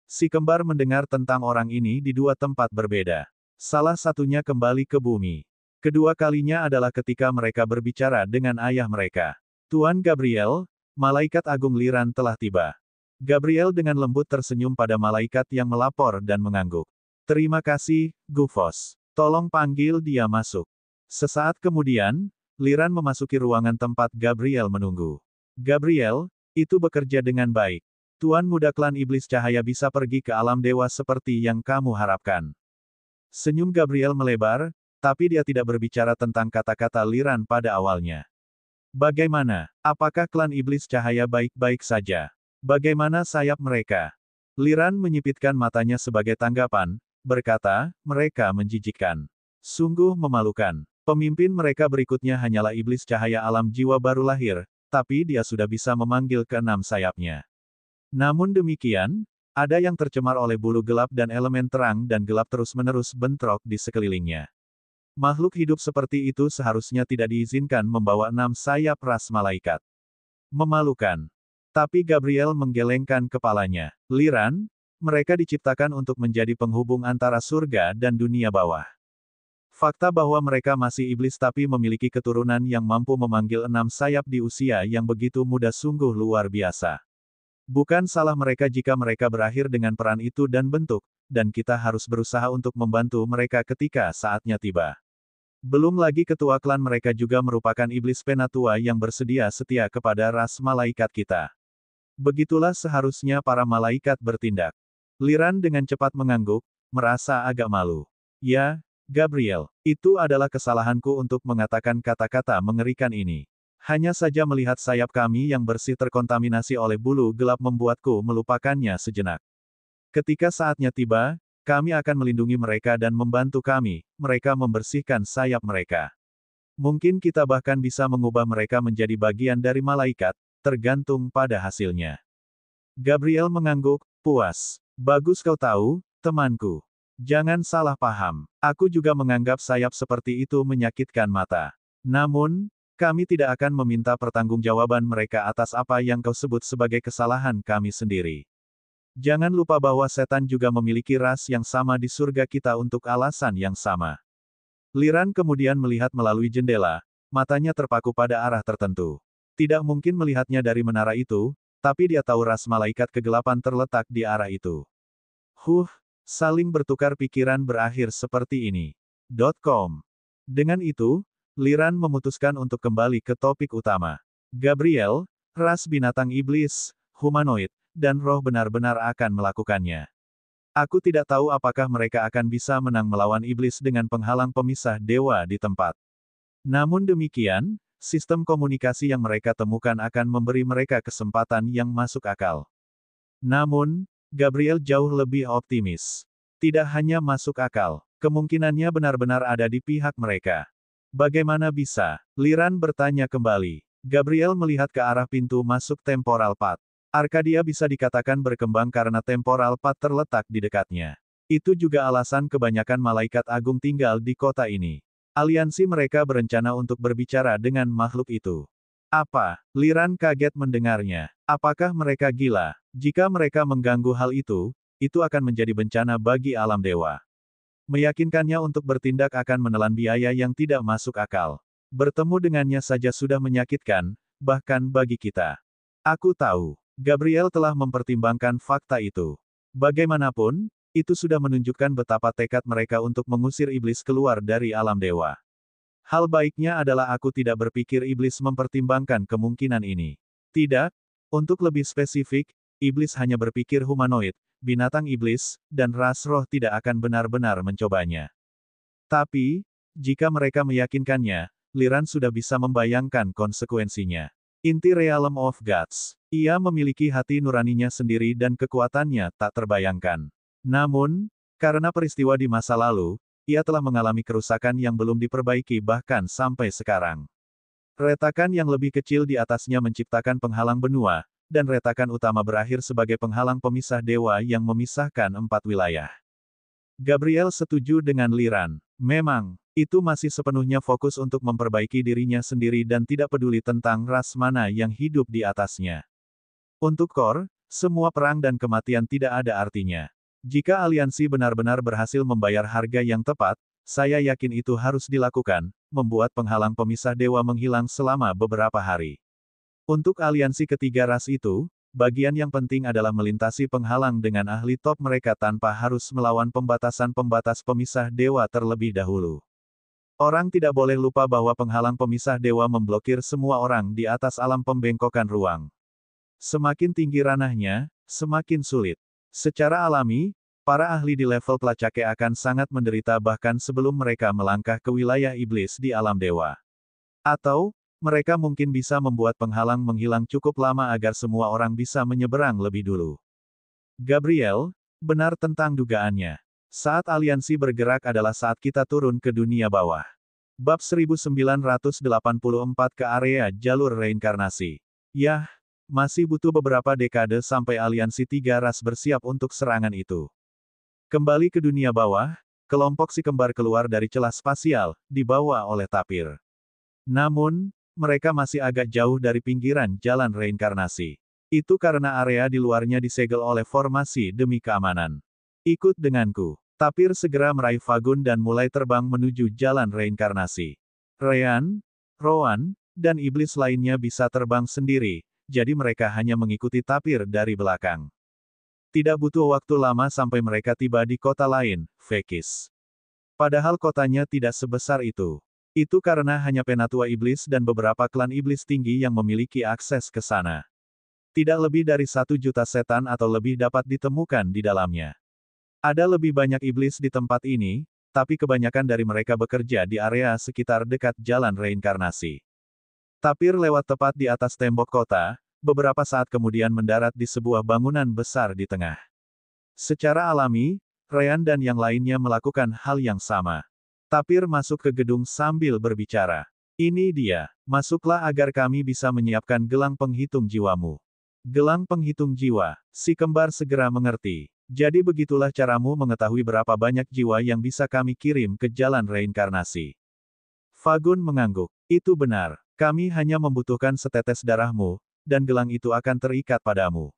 Si kembar mendengar tentang orang ini di 2 tempat berbeda. Salah satunya kembali ke bumi. Kedua kalinya adalah ketika mereka berbicara dengan ayah mereka. Tuan Gabriel, malaikat agung Liran telah tiba. Gabriel dengan lembut tersenyum pada malaikat yang melapor dan mengangguk. Terima kasih, Gufos. Tolong panggil dia masuk. Sesaat kemudian, Liran memasuki ruangan tempat Gabriel menunggu. Gabriel, itu bekerja dengan baik. Tuan muda klan iblis cahaya bisa pergi ke alam dewa seperti yang kamu harapkan. Senyum Gabriel melebar, tapi dia tidak berbicara tentang kata-kata Liran pada awalnya. Bagaimana? Apakah klan iblis cahaya baik-baik saja? Bagaimana sayap mereka? Liran menyipitkan matanya sebagai tanggapan, berkata, mereka menjijikkan. Sungguh memalukan. Pemimpin mereka berikutnya hanyalah iblis cahaya alam jiwa baru lahir, tapi dia sudah bisa memanggil ke-6 sayapnya. Namun demikian, ada yang tercemar oleh bulu gelap dan elemen terang dan gelap terus-menerus bentrok di sekelilingnya. Makhluk hidup seperti itu seharusnya tidak diizinkan membawa 6 sayap ras malaikat. Memalukan. Tapi Gabriel menggelengkan kepalanya. Liran, mereka diciptakan untuk menjadi penghubung antara surga dan dunia bawah. Fakta bahwa mereka masih iblis tapi memiliki keturunan yang mampu memanggil 6 sayap di usia yang begitu muda sungguh luar biasa. Bukan salah mereka jika mereka berakhir dengan peran itu dan bentuk, dan kita harus berusaha untuk membantu mereka ketika saatnya tiba. Belum lagi ketua klan mereka juga merupakan iblis penatua yang bersedia setia kepada ras malaikat kita. Begitulah seharusnya para malaikat bertindak. Liran dengan cepat mengangguk, merasa agak malu. Ya, Gabriel, itu adalah kesalahanku untuk mengatakan kata-kata mengerikan ini. Hanya saja melihat sayap kami yang bersih terkontaminasi oleh bulu gelap membuatku melupakannya sejenak. Ketika saatnya tiba, kami akan melindungi mereka dan membantu kami, mereka membersihkan sayap mereka. Mungkin kita bahkan bisa mengubah mereka menjadi bagian dari malaikat, tergantung pada hasilnya. Gabriel mengangguk, puas. Bagus kau tahu, temanku. Jangan salah paham. Aku juga menganggap sayap seperti itu menyakitkan mata. Namun, kami tidak akan meminta pertanggungjawaban mereka atas apa yang kau sebut sebagai kesalahan kami sendiri. Jangan lupa bahwa setan juga memiliki ras yang sama di surga kita untuk alasan yang sama. Liran kemudian melihat melalui jendela, matanya terpaku pada arah tertentu. Tidak mungkin melihatnya dari menara itu, tapi dia tahu ras malaikat kegelapan terletak di arah itu. Saling bertukar pikiran berakhir seperti ini. .com. Dengan itu, Liran memutuskan untuk kembali ke topik utama. Gabriel, ras binatang iblis, humanoid, dan roh benar-benar akan melakukannya. Aku tidak tahu apakah mereka akan bisa menang melawan iblis dengan penghalang pemisah dewa di tempat. Namun demikian, sistem komunikasi yang mereka temukan akan memberi mereka kesempatan yang masuk akal. Namun, Gabriel jauh lebih optimis. Tidak hanya masuk akal, kemungkinannya benar-benar ada di pihak mereka. Bagaimana bisa? Liran bertanya kembali. Gabriel melihat ke arah pintu masuk temporal path. Arkadia bisa dikatakan berkembang karena temporal path terletak di dekatnya. Itu juga alasan kebanyakan malaikat agung tinggal di kota ini. Aliansi mereka berencana untuk berbicara dengan makhluk itu. Apa? Liran kaget mendengarnya. Apakah mereka gila? Jika mereka mengganggu hal itu akan menjadi bencana bagi alam dewa. Meyakinkannya untuk bertindak akan menelan biaya yang tidak masuk akal. Bertemu dengannya saja sudah menyakitkan, bahkan bagi kita. Aku tahu. Gabriel telah mempertimbangkan fakta itu. Bagaimanapun, itu sudah menunjukkan betapa tekad mereka untuk mengusir iblis keluar dari alam dewa. Hal baiknya adalah aku tidak berpikir iblis mempertimbangkan kemungkinan ini. Tidak, untuk lebih spesifik, iblis hanya berpikir humanoid, binatang iblis, dan ras roh tidak akan benar-benar mencobanya. Tapi, jika mereka meyakinkannya, Liran sudah bisa membayangkan konsekuensinya. Inti Realm of Gods. Ia memiliki hati nuraninya sendiri dan kekuatannya tak terbayangkan. Namun, karena peristiwa di masa lalu, ia telah mengalami kerusakan yang belum diperbaiki bahkan sampai sekarang. Retakan yang lebih kecil di atasnya menciptakan penghalang benua, dan retakan utama berakhir sebagai penghalang pemisah dewa yang memisahkan 4 wilayah. Gabriel setuju dengan Liran. Memang, itu masih sepenuhnya fokus untuk memperbaiki dirinya sendiri dan tidak peduli tentang ras mana yang hidup di atasnya. Untuk Kor, semua perang dan kematian tidak ada artinya. Jika aliansi benar-benar berhasil membayar harga yang tepat, saya yakin itu harus dilakukan, membuat penghalang pemisah dewa menghilang selama beberapa hari. Untuk aliansi ketiga ras itu, bagian yang penting adalah melintasi penghalang dengan ahli top mereka tanpa harus melawan pembatasan-pembatas pemisah dewa terlebih dahulu. Orang tidak boleh lupa bahwa penghalang pemisah dewa memblokir semua orang di atas alam pembengkokan ruang. Semakin tinggi ranahnya, semakin sulit. Secara alami, para ahli di level pelacake akan sangat menderita bahkan sebelum mereka melangkah ke wilayah iblis di alam dewa. Atau, mereka mungkin bisa membuat penghalang menghilang cukup lama agar semua orang bisa menyeberang lebih dulu. Gabriel, benar tentang dugaannya. Saat aliansi bergerak adalah saat kita turun ke dunia bawah. Bab 1984 ke area jalur reinkarnasi. Yah, masih butuh beberapa dekade sampai aliansi tiga ras bersiap untuk serangan itu. Kembali ke dunia bawah, kelompok si kembar keluar dari celah spasial, dibawa oleh tapir. Namun, mereka masih agak jauh dari pinggiran jalan reinkarnasi. Itu karena area di luarnya disegel oleh formasi demi keamanan. Ikut denganku. Tapir segera meraih Fagun dan mulai terbang menuju jalan reinkarnasi. Ryan, Rowan, dan iblis lainnya bisa terbang sendiri, jadi mereka hanya mengikuti tapir dari belakang. Tidak butuh waktu lama sampai mereka tiba di kota lain, Vekis. Padahal kotanya tidak sebesar itu. Itu karena hanya penatua iblis dan beberapa klan iblis tinggi yang memiliki akses ke sana. Tidak lebih dari 1 juta setan atau lebih dapat ditemukan di dalamnya. Ada lebih banyak iblis di tempat ini, tapi kebanyakan dari mereka bekerja di area sekitar dekat jalan reinkarnasi. Tapir lewat tepat di atas tembok kota, beberapa saat kemudian mendarat di sebuah bangunan besar di tengah. Secara alami, Ryan dan yang lainnya melakukan hal yang sama. Tapir masuk ke gedung sambil berbicara. Ini dia, masuklah agar kami bisa menyiapkan gelang penghitung jiwamu. Gelang penghitung jiwa, si kembar segera mengerti. Jadi begitulah caramu mengetahui berapa banyak jiwa yang bisa kami kirim ke jalan reinkarnasi. Fagun mengangguk. Itu benar, kami hanya membutuhkan setetes darahmu, dan gelang itu akan terikat padamu.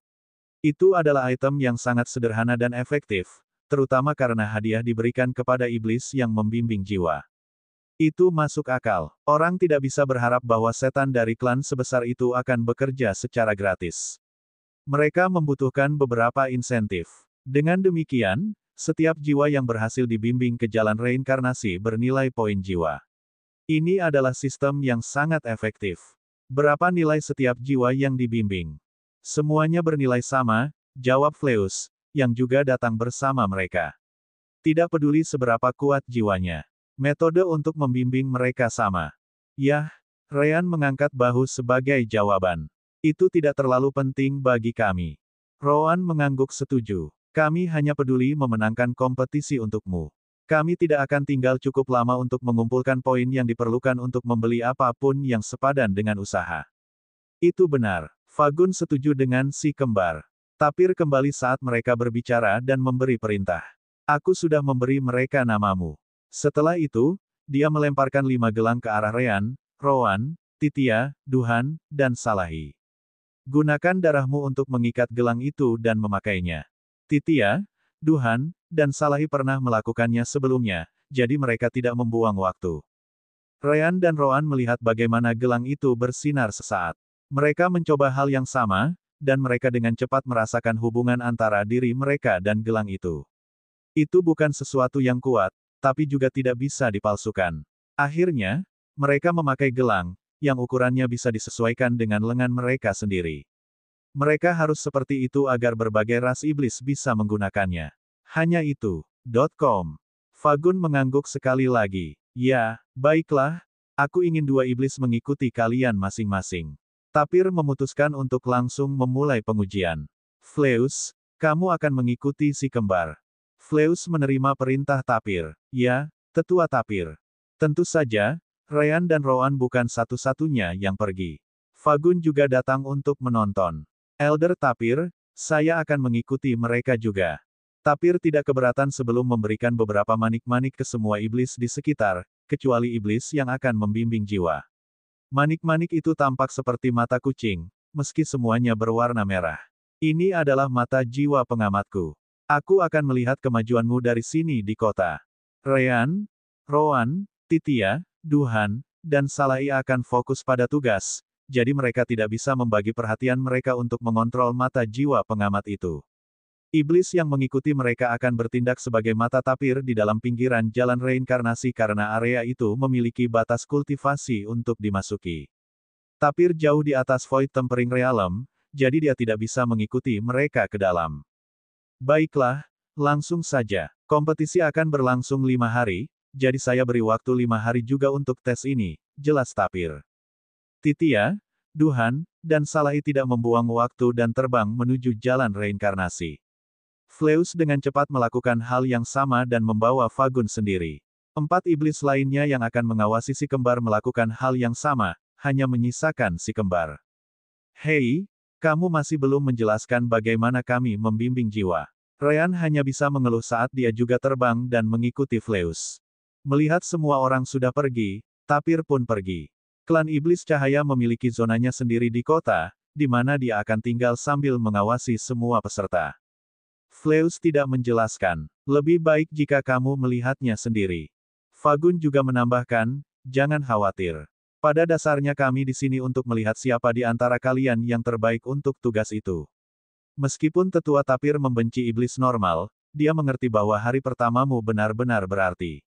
Itu adalah item yang sangat sederhana dan efektif, terutama karena hadiah diberikan kepada iblis yang membimbing jiwa. Itu masuk akal. Orang tidak bisa berharap bahwa setan dari klan sebesar itu akan bekerja secara gratis. Mereka membutuhkan beberapa insentif. Dengan demikian, setiap jiwa yang berhasil dibimbing ke jalan reinkarnasi bernilai poin jiwa. Ini adalah sistem yang sangat efektif. Berapa nilai setiap jiwa yang dibimbing? Semuanya bernilai sama, jawab Fleus, yang juga datang bersama mereka. Tidak peduli seberapa kuat jiwanya. Metode untuk membimbing mereka sama. Yah, Ryan mengangkat bahu sebagai jawaban. Itu tidak terlalu penting bagi kami. Rowan mengangguk setuju. Kami hanya peduli memenangkan kompetisi untukmu. Kami tidak akan tinggal cukup lama untuk mengumpulkan poin yang diperlukan untuk membeli apapun yang sepadan dengan usaha. Itu benar. Fagun setuju dengan si kembar. Tapir kembali saat mereka berbicara dan memberi perintah. Aku sudah memberi mereka namamu. Setelah itu, dia melemparkan 5 gelang ke arah Ryan, Rowan, Titia, Duhan, dan Salahi. Gunakan darahmu untuk mengikat gelang itu dan memakainya. Titia, Duhan, dan Salahi pernah melakukannya sebelumnya, jadi mereka tidak membuang waktu. Ryan dan Rowan melihat bagaimana gelang itu bersinar sesaat. Mereka mencoba hal yang sama, dan mereka dengan cepat merasakan hubungan antara diri mereka dan gelang itu. Itu bukan sesuatu yang kuat, tapi juga tidak bisa dipalsukan. Akhirnya, mereka memakai gelang, yang ukurannya bisa disesuaikan dengan lengan mereka sendiri. Mereka harus seperti itu agar berbagai ras iblis bisa menggunakannya. Hanya itu. .com. Fagun mengangguk sekali lagi. Ya, baiklah. Aku ingin 2 iblis mengikuti kalian masing-masing. Tapir memutuskan untuk langsung memulai pengujian. Fleus, kamu akan mengikuti si kembar. Fleus menerima perintah Tapir. Ya, tetua Tapir. Tentu saja, Ryan dan Rowan bukan satu-satunya yang pergi. Fagun juga datang untuk menonton. Elder Tapir, saya akan mengikuti mereka juga. Tapir tidak keberatan sebelum memberikan beberapa manik-manik ke semua iblis di sekitar, kecuali iblis yang akan membimbing jiwa. Manik-manik itu tampak seperti mata kucing, meski semuanya berwarna merah. Ini adalah mata jiwa pengamatku. Aku akan melihat kemajuanmu dari sini di kota. Ryan, Rowan, Titia, Duhan, dan Salahi akan fokus pada tugas, jadi mereka tidak bisa membagi perhatian mereka untuk mengontrol mata jiwa pengamat itu. Iblis yang mengikuti mereka akan bertindak sebagai mata tapir di dalam pinggiran jalan reinkarnasi karena area itu memiliki batas kultivasi untuk dimasuki. Tapir jauh di atas Void Tempering Realm, jadi dia tidak bisa mengikuti mereka ke dalam. Baiklah, langsung saja. Kompetisi akan berlangsung 5 hari, jadi saya beri waktu 5 hari juga untuk tes ini, jelas Tapir. Titia, Duhan, dan Salahi tidak membuang waktu dan terbang menuju jalan reinkarnasi. Fleus dengan cepat melakukan hal yang sama dan membawa Fagun sendiri. 4 iblis lainnya yang akan mengawasi si kembar melakukan hal yang sama, hanya menyisakan si kembar. Hei, kamu masih belum menjelaskan bagaimana kami membimbing jiwa. Ryan hanya bisa mengeluh saat dia juga terbang dan mengikuti Fleus. Melihat semua orang sudah pergi, Tapir pun pergi. Klan Iblis Cahaya memiliki zonanya sendiri di kota, di mana dia akan tinggal sambil mengawasi semua peserta. Fleus tidak menjelaskan. Lebih baik jika kamu melihatnya sendiri. Fagun juga menambahkan, jangan khawatir. Pada dasarnya kami di sini untuk melihat siapa di antara kalian yang terbaik untuk tugas itu. Meskipun tetua Tapir membenci iblis normal, dia mengerti bahwa hari pertamamu benar-benar berarti.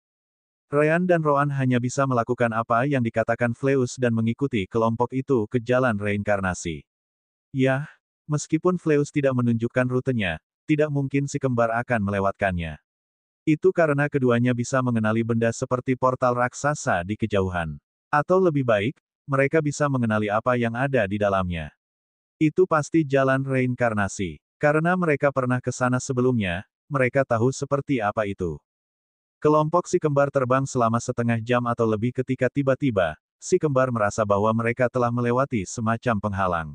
Ryan dan Rowan hanya bisa melakukan apa yang dikatakan Fleus dan mengikuti kelompok itu ke jalan reinkarnasi. Yah, meskipun Fleus tidak menunjukkan rutenya, tidak mungkin si kembar akan melewatkannya. Itu karena keduanya bisa mengenali benda seperti portal raksasa di kejauhan. Atau lebih baik, mereka bisa mengenali apa yang ada di dalamnya. Itu pasti jalan reinkarnasi. Karena mereka pernah ke sana sebelumnya, mereka tahu seperti apa itu. Kelompok si kembar terbang selama setengah jam atau lebih ketika tiba-tiba, si kembar merasa bahwa mereka telah melewati semacam penghalang.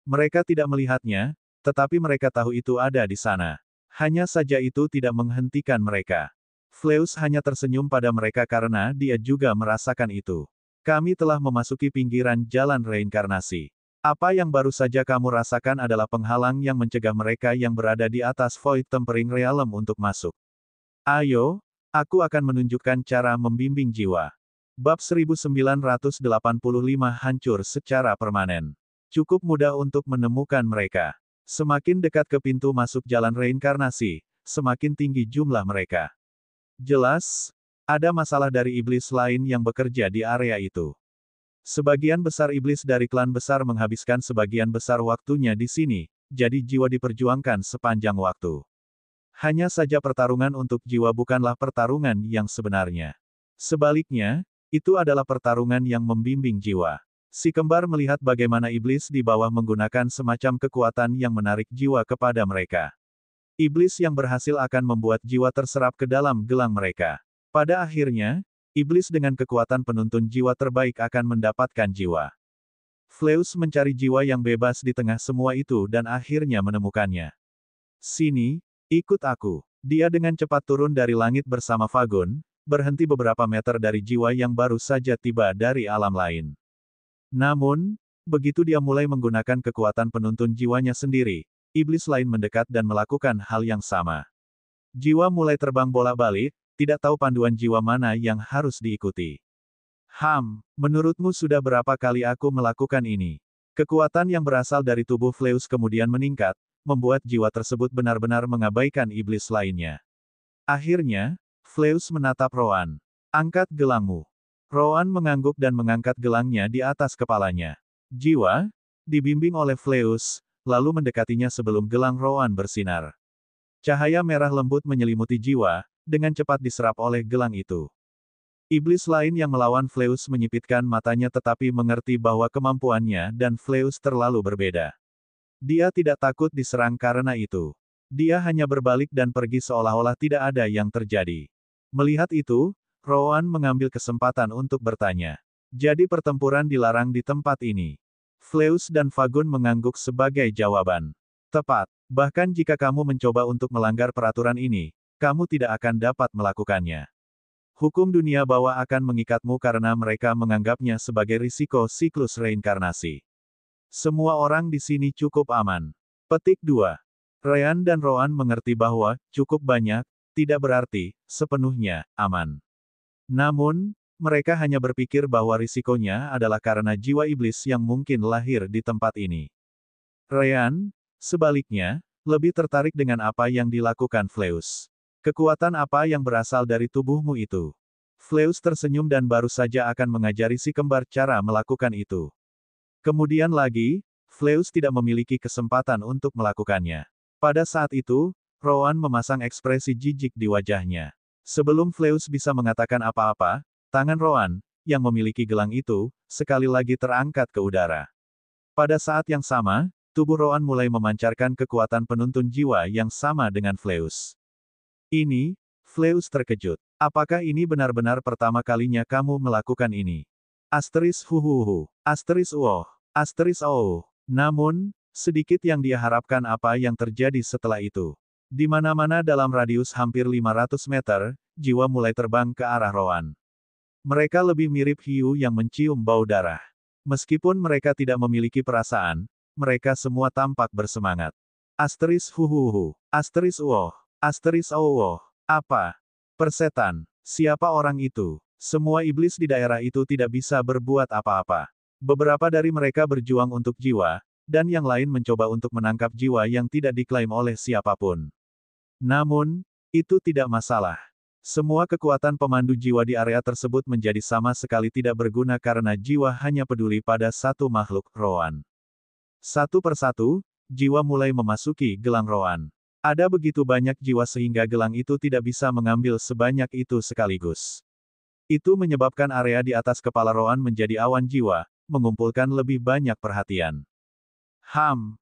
Mereka tidak melihatnya, tetapi mereka tahu itu ada di sana. Hanya saja itu tidak menghentikan mereka. Fleus hanya tersenyum pada mereka karena dia juga merasakan itu. Kami telah memasuki pinggiran jalan reinkarnasi. Apa yang baru saja kamu rasakan adalah penghalang yang mencegah mereka yang berada di atas Void Tempering Realm untuk masuk. Ayo, aku akan menunjukkan cara membimbing jiwa. Bab 1985 hancur secara permanen. Cukup mudah untuk menemukan mereka. Semakin dekat ke pintu masuk jalan reinkarnasi, semakin tinggi jumlah mereka. Jelas, ada masalah dari iblis lain yang bekerja di area itu. Sebagian besar iblis dari klan besar menghabiskan sebagian besar waktunya di sini, jadi jiwa diperjuangkan sepanjang waktu. Hanya saja pertarungan untuk jiwa bukanlah pertarungan yang sebenarnya. Sebaliknya, itu adalah pertarungan yang membimbing jiwa. Si kembar melihat bagaimana iblis di bawah menggunakan semacam kekuatan yang menarik jiwa kepada mereka. Iblis yang berhasil akan membuat jiwa terserap ke dalam gelang mereka. Pada akhirnya, iblis dengan kekuatan penuntun jiwa terbaik akan mendapatkan jiwa. Fleus mencari jiwa yang bebas di tengah semua itu dan akhirnya menemukannya. Sini, ikut aku. Dia dengan cepat turun dari langit bersama Fagun, berhenti beberapa meter dari jiwa yang baru saja tiba dari alam lain. Namun, begitu dia mulai menggunakan kekuatan penuntun jiwanya sendiri, iblis lain mendekat dan melakukan hal yang sama. Jiwa mulai terbang bolak-balik, tidak tahu panduan jiwa mana yang harus diikuti. Menurutmu sudah berapa kali aku melakukan ini? Kekuatan yang berasal dari tubuh Fleus kemudian meningkat, membuat jiwa tersebut benar-benar mengabaikan iblis lainnya. Akhirnya, Fleus menatap Roan. Angkat gelangmu. Roan mengangguk dan mengangkat gelangnya di atas kepalanya. Jiwa, dibimbing oleh Fleus, lalu mendekatinya sebelum gelang Roan bersinar. Cahaya merah lembut menyelimuti jiwa, dengan cepat diserap oleh gelang itu. Iblis lain yang melawan Fleus menyipitkan matanya tetapi mengerti bahwa kemampuannya dan Fleus terlalu berbeda. Dia tidak takut diserang karena itu. Dia hanya berbalik dan pergi seolah-olah tidak ada yang terjadi. Melihat itu, Roan mengambil kesempatan untuk bertanya. Jadi pertempuran dilarang di tempat ini. Fleus dan Fagun mengangguk sebagai jawaban. Tepat. Bahkan jika kamu mencoba untuk melanggar peraturan ini, kamu tidak akan dapat melakukannya. Hukum dunia bawah akan mengikatmu karena mereka menganggapnya sebagai risiko siklus reinkarnasi. Semua orang di sini cukup aman. Petik 2. Ryan dan Roan mengerti bahwa, cukup banyak, tidak berarti, sepenuhnya, aman. Namun, mereka hanya berpikir bahwa risikonya adalah karena jiwa iblis yang mungkin lahir di tempat ini. Ryan, sebaliknya, lebih tertarik dengan apa yang dilakukan Fleus. Kekuatan apa yang berasal dari tubuhmu itu? Fleus tersenyum dan baru saja akan mengajari si kembar cara melakukan itu. Kemudian lagi, Fleus tidak memiliki kesempatan untuk melakukannya. Pada saat itu, Roan memasang ekspresi jijik di wajahnya. Sebelum Fleus bisa mengatakan apa-apa, tangan Roan, yang memiliki gelang itu, sekali lagi terangkat ke udara. Pada saat yang sama, tubuh Roan mulai memancarkan kekuatan penuntun jiwa yang sama dengan Fleus. Ini, Fleus terkejut. Apakah ini benar-benar pertama kalinya kamu melakukan ini? Asteris huhuhu. Asteris uoh. Asteris oh. Namun, sedikit yang dia harapkan apa yang terjadi setelah itu. Di mana-mana dalam radius hampir 500 meter, jiwa mulai terbang ke arah Roan. Mereka lebih mirip hiu yang mencium bau darah. Meskipun mereka tidak memiliki perasaan, mereka semua tampak bersemangat. Asteris huhuhu. Asteris uoh. Asteris oh. Apa? Persetan. Siapa orang itu? Semua iblis di daerah itu tidak bisa berbuat apa-apa. Beberapa dari mereka berjuang untuk jiwa, dan yang lain mencoba untuk menangkap jiwa yang tidak diklaim oleh siapapun. Namun, itu tidak masalah. Semua kekuatan pemandu jiwa di area tersebut menjadi sama sekali tidak berguna karena jiwa hanya peduli pada satu makhluk, Roan. Satu persatu, jiwa mulai memasuki gelang Roan. Ada begitu banyak jiwa sehingga gelang itu tidak bisa mengambil sebanyak itu sekaligus. Itu menyebabkan area di atas kepala Roan menjadi awan jiwa, mengumpulkan lebih banyak perhatian.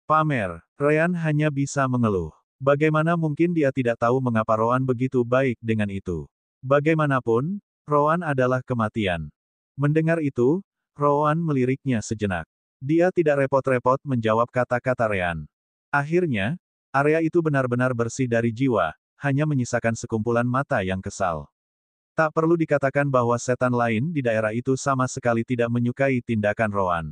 Pamer. Ryan hanya bisa mengeluh. Bagaimana mungkin dia tidak tahu mengapa Roan begitu baik dengan itu? Bagaimanapun, Roan adalah kematian. Mendengar itu, Roan meliriknya sejenak. Dia tidak repot-repot menjawab kata-kata Ryan. Akhirnya, area itu benar-benar bersih dari jiwa, hanya menyisakan sekumpulan mata yang kesal. Tak perlu dikatakan bahwa setan lain di daerah itu sama sekali tidak menyukai tindakan Roan.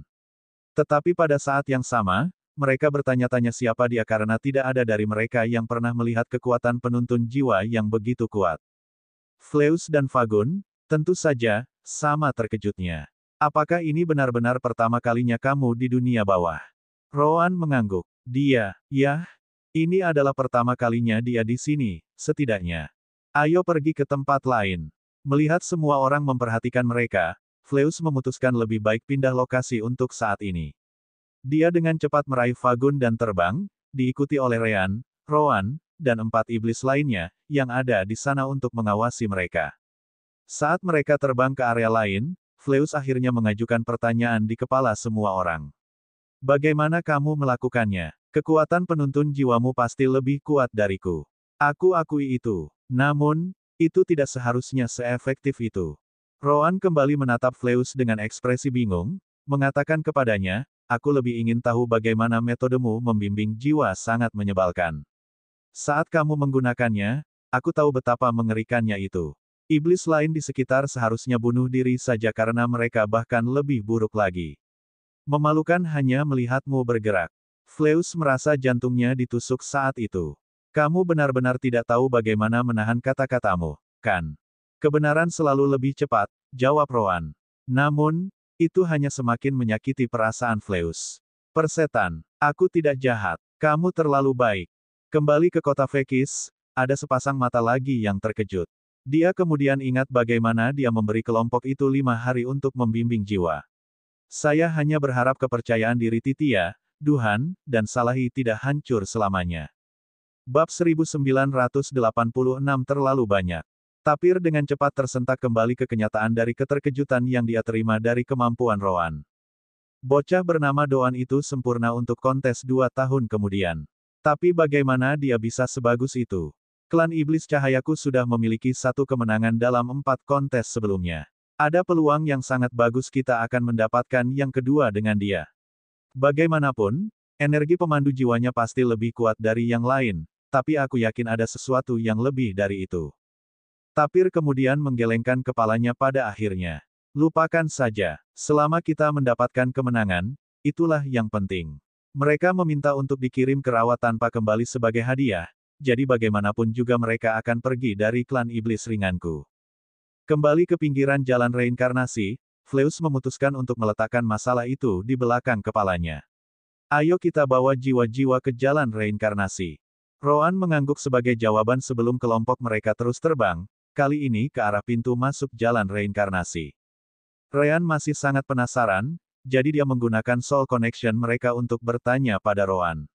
Tetapi pada saat yang sama, mereka bertanya-tanya siapa dia karena tidak ada dari mereka yang pernah melihat kekuatan penuntun jiwa yang begitu kuat. Fleus dan Fagun, tentu saja, sama terkejutnya. Apakah ini benar-benar pertama kalinya kamu di dunia bawah? Roan mengangguk. Ini adalah pertama kalinya dia di sini, setidaknya. Ayo pergi ke tempat lain. Melihat semua orang memperhatikan mereka, Fleus memutuskan lebih baik pindah lokasi untuk saat ini. Dia dengan cepat meraih Fagun dan terbang, diikuti oleh Ryan, Roan, dan 4 iblis lainnya, yang ada di sana untuk mengawasi mereka. Saat mereka terbang ke area lain, Fleus akhirnya mengajukan pertanyaan di kepala semua orang. Bagaimana kamu melakukannya? Kekuatan penuntun jiwamu pasti lebih kuat dariku. Aku akui itu. Namun, itu tidak seharusnya seefektif itu. Roan kembali menatap Fleus dengan ekspresi bingung, mengatakan kepadanya, aku lebih ingin tahu bagaimana metodemu membimbing jiwa sangat menyebalkan. Saat kamu menggunakannya, aku tahu betapa mengerikannya itu. Iblis lain di sekitar seharusnya bunuh diri saja karena mereka bahkan lebih buruk lagi. Memalukan hanya melihatmu bergerak. Fleus merasa jantungnya ditusuk saat itu. Kamu benar-benar tidak tahu bagaimana menahan kata-katamu, kan? Kebenaran selalu lebih cepat, jawab Roan. Namun, itu hanya semakin menyakiti perasaan Fleus. Persetan, aku tidak jahat. Kamu terlalu baik. Kembali ke kota Fekis, ada sepasang mata lagi yang terkejut. Dia kemudian ingat bagaimana dia memberi kelompok itu 5 hari untuk membimbing jiwa. Saya hanya berharap kepercayaan diri Titia, Duhan, dan Salahi tidak hancur selamanya. Bab 1986 terlalu banyak. Tapir dengan cepat tersentak kembali ke kenyataan dari keterkejutan yang dia terima dari kemampuan Roan. Bocah bernama Doan itu sempurna untuk kontes 2 tahun kemudian. Tapi bagaimana dia bisa sebagus itu? Klan Iblis Cahayaku sudah memiliki 1 kemenangan dalam 4 kontes sebelumnya. Ada peluang yang sangat bagus kita akan mendapatkan yang kedua dengan dia. Bagaimanapun, energi pemandu jiwanya pasti lebih kuat dari yang lain, tapi aku yakin ada sesuatu yang lebih dari itu. Tapir kemudian menggelengkan kepalanya pada akhirnya. Lupakan saja, selama kita mendapatkan kemenangan, itulah yang penting. Mereka meminta untuk dikirim ke rawa tanpa kembali sebagai hadiah, jadi bagaimanapun juga mereka akan pergi dari klan iblis ringanku. Kembali ke pinggiran jalan reinkarnasi, Fleus memutuskan untuk meletakkan masalah itu di belakang kepalanya. Ayo kita bawa jiwa-jiwa ke jalan reinkarnasi. Roan mengangguk sebagai jawaban sebelum kelompok mereka terus terbang, kali ini ke arah pintu masuk jalan reinkarnasi. Ryan masih sangat penasaran, jadi dia menggunakan soul connection mereka untuk bertanya pada Roan.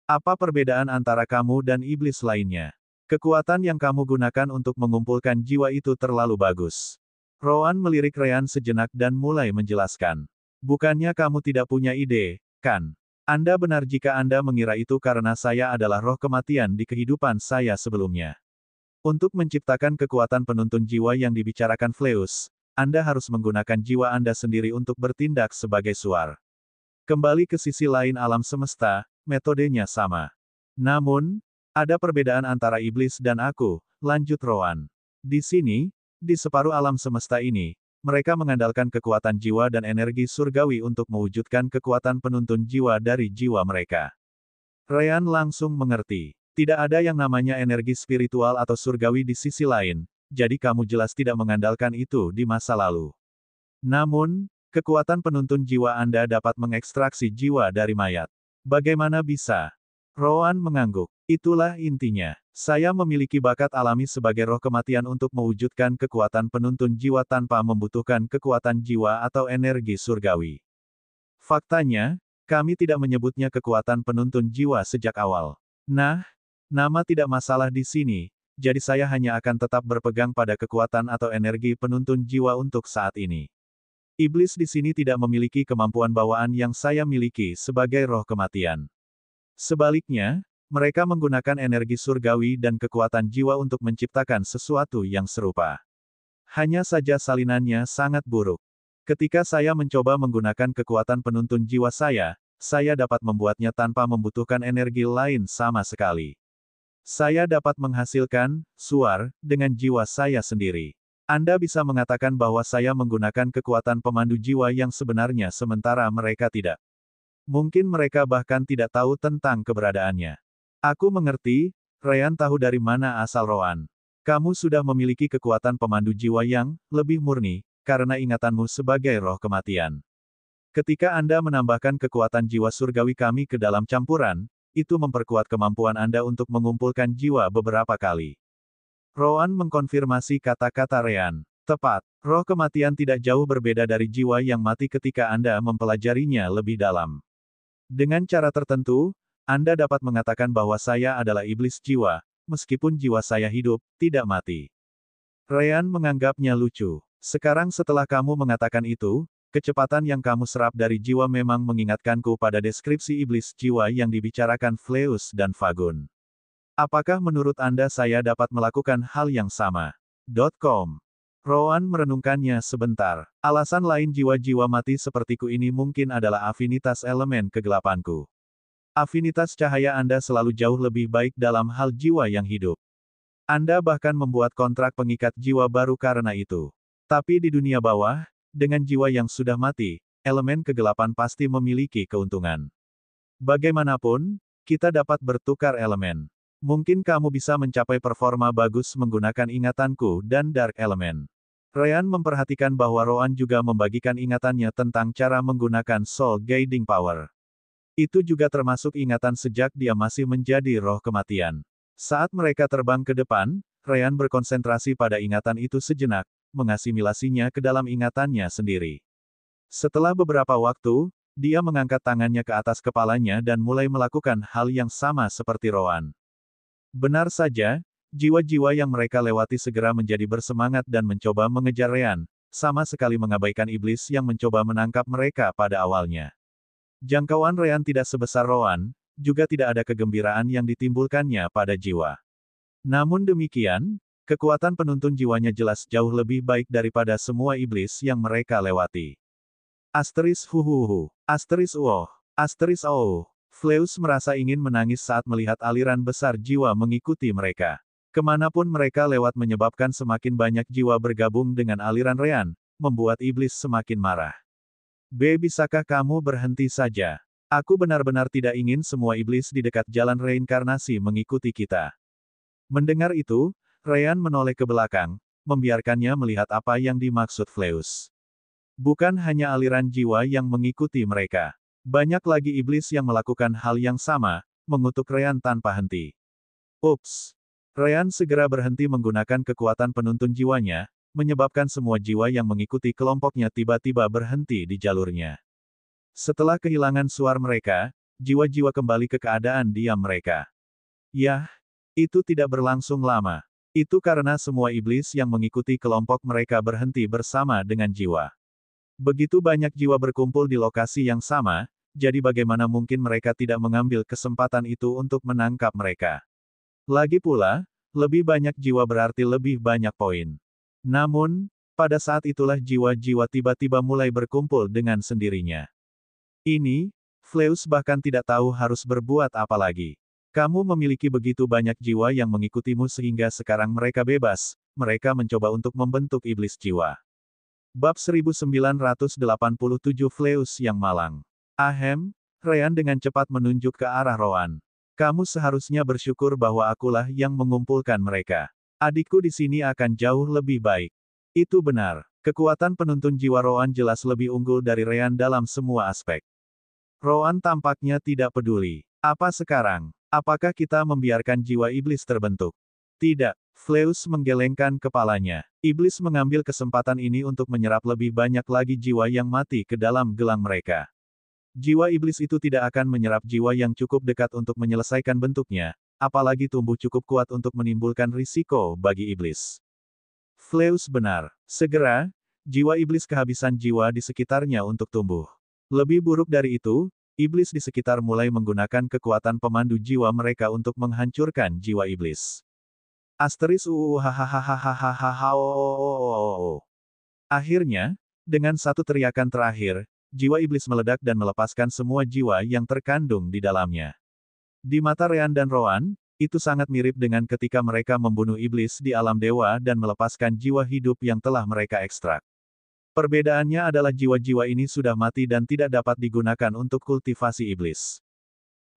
Apa perbedaan antara kamu dan iblis lainnya? Kekuatan yang kamu gunakan untuk mengumpulkan jiwa itu terlalu bagus. Roan melirik Ryan sejenak dan mulai menjelaskan. Bukannya kamu tidak punya ide, kan? Anda benar jika Anda mengira itu karena saya adalah roh kematian di kehidupan saya sebelumnya. Untuk menciptakan kekuatan penuntun jiwa yang dibicarakan Fleus, Anda harus menggunakan jiwa Anda sendiri untuk bertindak sebagai suar. Kembali ke sisi lain alam semesta, metodenya sama. Namun, ada perbedaan antara iblis dan aku, lanjut Roan. Di sini, di separuh alam semesta ini, mereka mengandalkan kekuatan jiwa dan energi surgawi untuk mewujudkan kekuatan penuntun jiwa dari jiwa mereka. Ryan langsung mengerti. Tidak ada yang namanya energi spiritual atau surgawi di sisi lain, jadi kamu jelas tidak mengandalkan itu di masa lalu. Namun, kekuatan penuntun jiwa Anda dapat mengekstraksi jiwa dari mayat. Bagaimana bisa? Roan mengangguk. Itulah intinya. Saya memiliki bakat alami sebagai roh kematian untuk mewujudkan kekuatan penuntun jiwa tanpa membutuhkan kekuatan jiwa atau energi surgawi. Faktanya, kami tidak menyebutnya kekuatan penuntun jiwa sejak awal. Nah, Nama tidak masalah di sini, jadi saya hanya akan tetap berpegang pada kekuatan atau energi penuntun jiwa untuk saat ini. Iblis di sini tidak memiliki kemampuan bawaan yang saya miliki sebagai roh kematian. Sebaliknya, mereka menggunakan energi surgawi dan kekuatan jiwa untuk menciptakan sesuatu yang serupa. Hanya saja salinannya sangat buruk. Ketika saya mencoba menggunakan kekuatan penuntun jiwa saya dapat membuatnya tanpa membutuhkan energi lain sama sekali. Saya dapat menghasilkan suar dengan jiwa saya sendiri. Anda bisa mengatakan bahwa saya menggunakan kekuatan pemandu jiwa yang sebenarnya sementara mereka tidak. Mungkin mereka bahkan tidak tahu tentang keberadaannya. Aku mengerti, Ryan tahu dari mana asal Roan. Kamu sudah memiliki kekuatan pemandu jiwa yang lebih murni, karena ingatanmu sebagai roh kematian. Ketika Anda menambahkan kekuatan jiwa surgawi kami ke dalam campuran, itu memperkuat kemampuan Anda untuk mengumpulkan jiwa beberapa kali. Roan mengkonfirmasi kata-kata Ryan. Tepat, roh kematian tidak jauh berbeda dari jiwa yang mati ketika Anda mempelajarinya lebih dalam. Dengan cara tertentu, Anda dapat mengatakan bahwa saya adalah iblis jiwa, meskipun jiwa saya hidup, tidak mati. Ryan menganggapnya lucu. Sekarang setelah kamu mengatakan itu, kecepatan yang kamu serap dari jiwa memang mengingatkanku pada deskripsi iblis jiwa yang dibicarakan Fleus dan Fagun. Apakah menurut Anda saya dapat melakukan hal yang sama? .com. Roan merenungkannya sebentar. Alasan lain jiwa-jiwa mati sepertiku ini mungkin adalah afinitas elemen kegelapanku. Afinitas cahaya Anda selalu jauh lebih baik dalam hal jiwa yang hidup. Anda bahkan membuat kontrak pengikat jiwa baru karena itu. Tapi di dunia bawah, dengan jiwa yang sudah mati, elemen kegelapan pasti memiliki keuntungan. Bagaimanapun, kita dapat bertukar elemen. Mungkin kamu bisa mencapai performa bagus menggunakan ingatanku dan Dark Element. Ryan memperhatikan bahwa Roan juga membagikan ingatannya tentang cara menggunakan Soul Guiding Power. Itu juga termasuk ingatan sejak dia masih menjadi roh kematian. Saat mereka terbang ke depan, Ryan berkonsentrasi pada ingatan itu sejenak, mengasimilasinya ke dalam ingatannya sendiri. Setelah beberapa waktu, dia mengangkat tangannya ke atas kepalanya dan mulai melakukan hal yang sama seperti Roan. Benar saja, jiwa-jiwa yang mereka lewati segera menjadi bersemangat dan mencoba mengejar Ryan, sama sekali mengabaikan iblis yang mencoba menangkap mereka pada awalnya. Jangkauan Ryan tidak sebesar Roan, juga tidak ada kegembiraan yang ditimbulkannya pada jiwa. Namun demikian, kekuatan penuntun jiwanya jelas jauh lebih baik daripada semua iblis yang mereka lewati. Asteris huhuhu, asteris uoh, asteris oh. Fleus merasa ingin menangis saat melihat aliran besar jiwa mengikuti mereka. Kemanapun mereka lewat menyebabkan semakin banyak jiwa bergabung dengan aliran Ryan, membuat iblis semakin marah. Bisakah kamu berhenti saja? Aku benar-benar tidak ingin semua iblis di dekat jalan reinkarnasi mengikuti kita. Mendengar itu, Ryan menoleh ke belakang, membiarkannya melihat apa yang dimaksud Fleus. Bukan hanya aliran jiwa yang mengikuti mereka. Banyak lagi iblis yang melakukan hal yang sama, mengutuk Ryan tanpa henti. Ups! Ryan segera berhenti menggunakan kekuatan penuntun jiwanya, menyebabkan semua jiwa yang mengikuti kelompoknya tiba-tiba berhenti di jalurnya. Setelah kehilangan suar mereka, jiwa-jiwa kembali ke keadaan diam mereka. Yah, itu tidak berlangsung lama. Itu karena semua iblis yang mengikuti kelompok mereka berhenti bersama dengan jiwa. Begitu banyak jiwa berkumpul di lokasi yang sama, jadi bagaimana mungkin mereka tidak mengambil kesempatan itu untuk menangkap mereka? Lagi pula, lebih banyak jiwa berarti lebih banyak poin. Namun, pada saat itulah jiwa-jiwa tiba-tiba mulai berkumpul dengan sendirinya. Ini, Fleus bahkan tidak tahu harus berbuat apa lagi. Kamu memiliki begitu banyak jiwa yang mengikutimu sehingga sekarang mereka bebas, mereka mencoba untuk membentuk iblis jiwa. Bab 1987 Fleus yang malang. Ahem, Ryan dengan cepat menunjuk ke arah Roan. Kamu seharusnya bersyukur bahwa akulah yang mengumpulkan mereka. Adikku di sini akan jauh lebih baik. Itu benar. Kekuatan penuntun jiwa Roan jelas lebih unggul dari Ryan dalam semua aspek. Roan tampaknya tidak peduli. Apa sekarang? Apakah kita membiarkan jiwa iblis terbentuk? Tidak. Fleus menggelengkan kepalanya. Iblis mengambil kesempatan ini untuk menyerap lebih banyak lagi jiwa yang mati ke dalam gelang mereka. Jiwa iblis itu tidak akan menyerap jiwa yang cukup dekat untuk menyelesaikan bentuknya, apalagi tumbuh cukup kuat untuk menimbulkan risiko bagi iblis. Fleus benar. Segera, jiwa iblis kehabisan jiwa di sekitarnya untuk tumbuh. Lebih buruk dari itu, iblis di sekitar mulai menggunakan kekuatan pemandu jiwa mereka untuk menghancurkan jiwa iblis. Akhirnya, dengan satu teriakan terakhir, jiwa iblis meledak dan melepaskan semua jiwa yang terkandung di dalamnya. Di mata Ryan dan Roan, itu sangat mirip dengan ketika mereka membunuh iblis di alam dewa dan melepaskan jiwa hidup yang telah mereka ekstrak. Perbedaannya adalah jiwa-jiwa ini sudah mati dan tidak dapat digunakan untuk kultivasi iblis.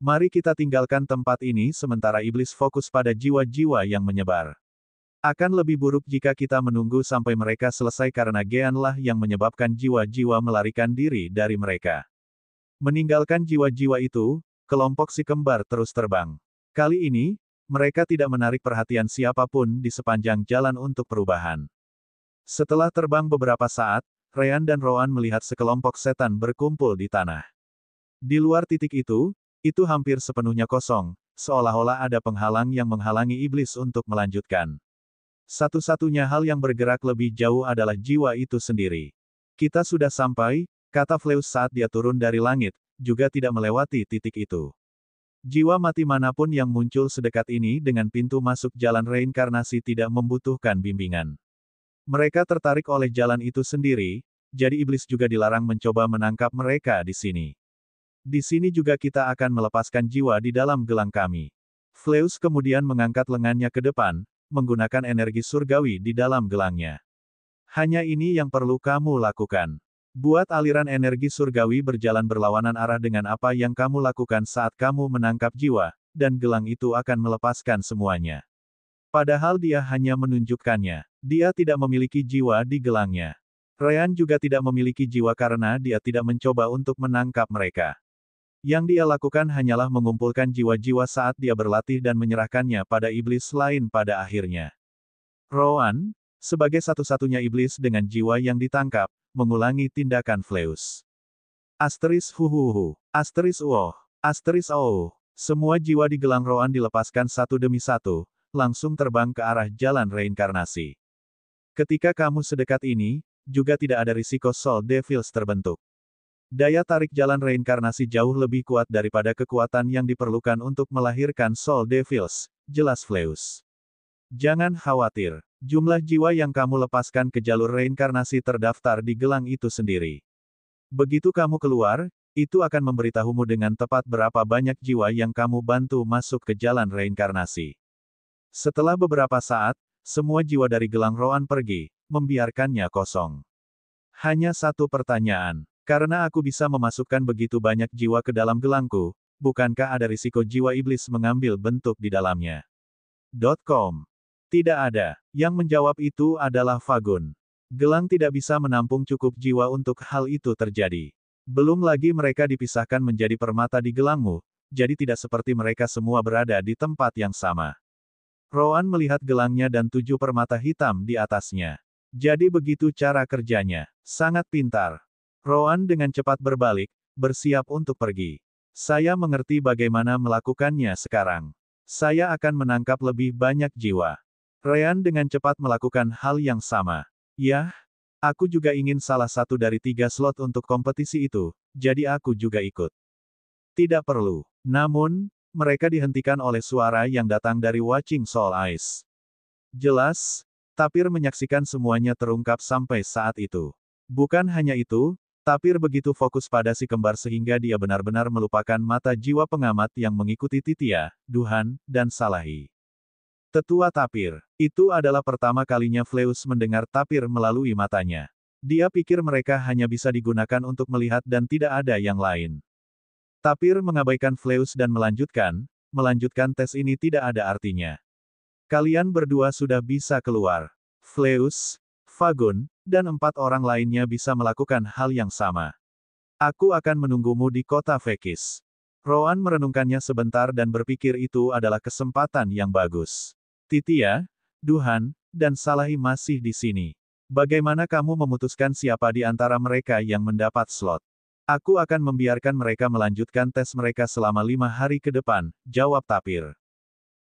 Mari kita tinggalkan tempat ini sementara iblis fokus pada jiwa-jiwa yang menyebar. Akan lebih buruk jika kita menunggu sampai mereka selesai karena Gean-lah yang menyebabkan jiwa-jiwa melarikan diri dari mereka. Meninggalkan jiwa-jiwa itu, kelompok si kembar terus terbang. Kali ini, mereka tidak menarik perhatian siapapun di sepanjang jalan untuk perubahan. Setelah terbang beberapa saat, Ryan dan Roan melihat sekelompok setan berkumpul di tanah. Di luar titik itu hampir sepenuhnya kosong, seolah-olah ada penghalang yang menghalangi iblis untuk melanjutkan. Satu-satunya hal yang bergerak lebih jauh adalah jiwa itu sendiri. Kita sudah sampai, kata Fleus saat dia turun dari langit, juga tidak melewati titik itu. Jiwa mati manapun yang muncul sedekat ini dengan pintu masuk jalan reinkarnasi tidak membutuhkan bimbingan. Mereka tertarik oleh jalan itu sendiri, jadi iblis juga dilarang mencoba menangkap mereka di sini. Di sini juga kita akan melepaskan jiwa di dalam gelang kami. Fleus kemudian mengangkat lengannya ke depan, menggunakan energi surgawi di dalam gelangnya. Hanya ini yang perlu kamu lakukan. Buat aliran energi surgawi berjalan berlawanan arah dengan apa yang kamu lakukan saat kamu menangkap jiwa, dan gelang itu akan melepaskan semuanya. Padahal dia hanya menunjukkannya. Dia tidak memiliki jiwa di gelangnya. Ryan juga tidak memiliki jiwa karena dia tidak mencoba untuk menangkap mereka. Yang dia lakukan hanyalah mengumpulkan jiwa-jiwa saat dia berlatih dan menyerahkannya pada iblis lain pada akhirnya. Roan, sebagai satu-satunya iblis dengan jiwa yang ditangkap, mengulangi tindakan Fleus. Asteris huhuhu, asteris uoh, asteris oh. Semua jiwa di gelang Roan dilepaskan satu demi satu, langsung terbang ke arah jalan reinkarnasi. Ketika kamu sedekat ini, juga tidak ada risiko Soul Devils terbentuk. Daya tarik jalan reinkarnasi jauh lebih kuat daripada kekuatan yang diperlukan untuk melahirkan Soul Devils, jelas Fleus. Jangan khawatir, jumlah jiwa yang kamu lepaskan ke jalur reinkarnasi terdaftar di gelang itu sendiri. Begitu kamu keluar, itu akan memberitahumu dengan tepat berapa banyak jiwa yang kamu bantu masuk ke jalan reinkarnasi. Setelah beberapa saat, semua jiwa dari gelang Roan pergi, membiarkannya kosong. Hanya satu pertanyaan. Karena aku bisa memasukkan begitu banyak jiwa ke dalam gelangku, bukankah ada risiko jiwa iblis mengambil bentuk di dalamnya? .com. Tidak ada. Yang menjawab itu adalah Fagun. Gelang tidak bisa menampung cukup jiwa untuk hal itu terjadi. Belum lagi mereka dipisahkan menjadi permata di gelangmu, jadi tidak seperti mereka semua berada di tempat yang sama. Roan melihat gelangnya dan 7 permata hitam di atasnya. Jadi begitu cara kerjanya. Sangat pintar. Roan dengan cepat berbalik, bersiap untuk pergi. Saya mengerti bagaimana melakukannya sekarang. Saya akan menangkap lebih banyak jiwa. Ryan dengan cepat melakukan hal yang sama. Yah, aku juga ingin salah satu dari 3 slot untuk kompetisi itu, jadi aku juga ikut. Tidak perlu. Namun, mereka dihentikan oleh suara yang datang dari Watching Soul Eyes. Jelas, Tapir menyaksikan semuanya terungkap sampai saat itu. Bukan hanya itu, Tapir begitu fokus pada si kembar sehingga dia benar-benar melupakan mata jiwa pengamat yang mengikuti Titia, Duhan, dan Salahi. Tetua Tapir. Itu adalah pertama kalinya Fleus mendengar Tapir melalui matanya. Dia pikir mereka hanya bisa digunakan untuk melihat dan tidak ada yang lain. Tapir mengabaikan Fleus dan melanjutkan tes ini tidak ada artinya. Kalian berdua sudah bisa keluar. Fleus, Fagun, dan 4 orang lainnya bisa melakukan hal yang sama. Aku akan menunggumu di kota Fekis. Roan merenungkannya sebentar dan berpikir itu adalah kesempatan yang bagus. Titia, Duhan, dan Salahi masih di sini. Bagaimana kamu memutuskan siapa di antara mereka yang mendapat slot? Aku akan membiarkan mereka melanjutkan tes mereka selama 5 hari ke depan, jawab Tapir.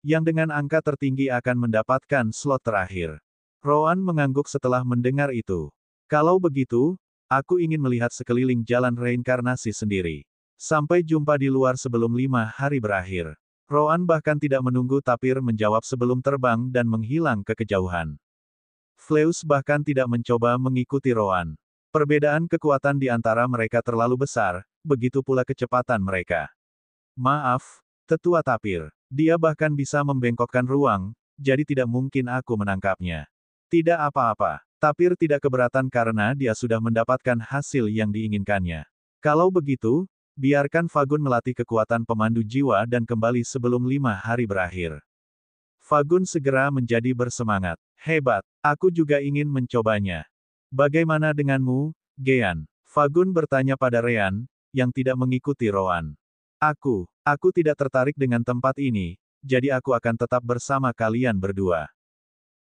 yang dengan angka tertinggi akan mendapatkan slot terakhir. Rowan mengangguk setelah mendengar itu. Kalau begitu, aku ingin melihat sekeliling jalan reinkarnasi sendiri. Sampai jumpa di luar sebelum 5 hari berakhir. Rowan bahkan tidak menunggu Tapir menjawab sebelum terbang dan menghilang ke kejauhan. Fleus bahkan tidak mencoba mengikuti Rowan. Perbedaan kekuatan di antara mereka terlalu besar, begitu pula kecepatan mereka. Maaf, Tetua Tapir. Dia bahkan bisa membengkokkan ruang, jadi tidak mungkin aku menangkapnya. Tidak apa-apa. Tapir tidak keberatan karena dia sudah mendapatkan hasil yang diinginkannya. Kalau begitu, biarkan Fagun melatih kekuatan pemandu jiwa dan kembali sebelum 5 hari berakhir. Fagun segera menjadi bersemangat. Hebat, aku juga ingin mencobanya. Bagaimana denganmu, Gean? Fagun bertanya pada Rean, yang tidak mengikuti Rowan. Aku tidak tertarik dengan tempat ini, jadi aku akan tetap bersama kalian berdua.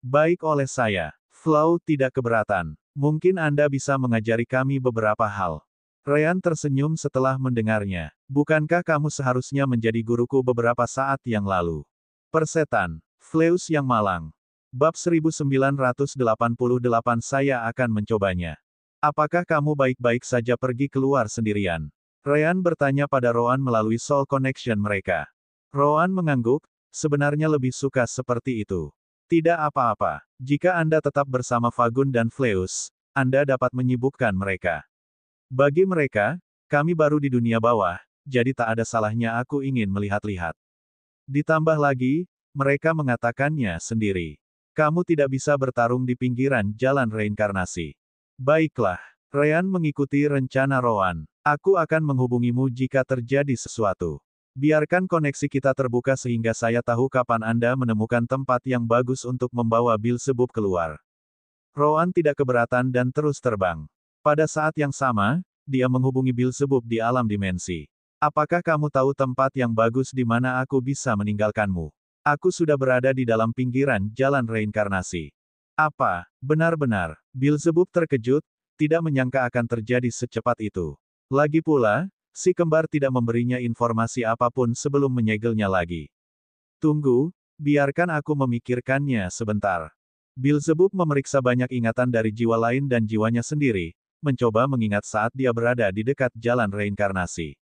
Baik oleh saya. Flau tidak keberatan. Mungkin Anda bisa mengajari kami beberapa hal. Rean tersenyum setelah mendengarnya. Bukankah kamu seharusnya menjadi guruku beberapa saat yang lalu? Persetan. Fleus yang malang. Bab 1988 saya akan mencobanya. Apakah kamu baik-baik saja pergi keluar sendirian? Rean bertanya pada Rowan melalui soul connection mereka. Rowan mengangguk, sebenarnya lebih suka seperti itu. Tidak apa-apa. Jika Anda tetap bersama Fagun dan Fleus, Anda dapat menyibukkan mereka. Bagi mereka, kami baru di dunia bawah, jadi tak ada salahnya aku ingin melihat-lihat. Ditambah lagi, mereka mengatakannya sendiri. Kamu tidak bisa bertarung di pinggiran jalan reinkarnasi. Baiklah, Rean mengikuti rencana Rowan. Aku akan menghubungimu jika terjadi sesuatu. Biarkan koneksi kita terbuka sehingga saya tahu kapan Anda menemukan tempat yang bagus untuk membawa Beelzebub keluar. Rowan tidak keberatan dan terus terbang. Pada saat yang sama, dia menghubungi Beelzebub di alam dimensi. Apakah kamu tahu tempat yang bagus di mana aku bisa meninggalkanmu? Aku sudah berada di dalam pinggiran jalan reinkarnasi. Apa, benar-benar? Beelzebub terkejut, tidak menyangka akan terjadi secepat itu. Lagi pula, si kembar tidak memberinya informasi apapun sebelum menyegelnya lagi. Tunggu, biarkan aku memikirkannya sebentar. Beelzebub memeriksa banyak ingatan dari jiwa lain dan jiwanya sendiri, mencoba mengingat saat dia berada di dekat jalan reinkarnasi.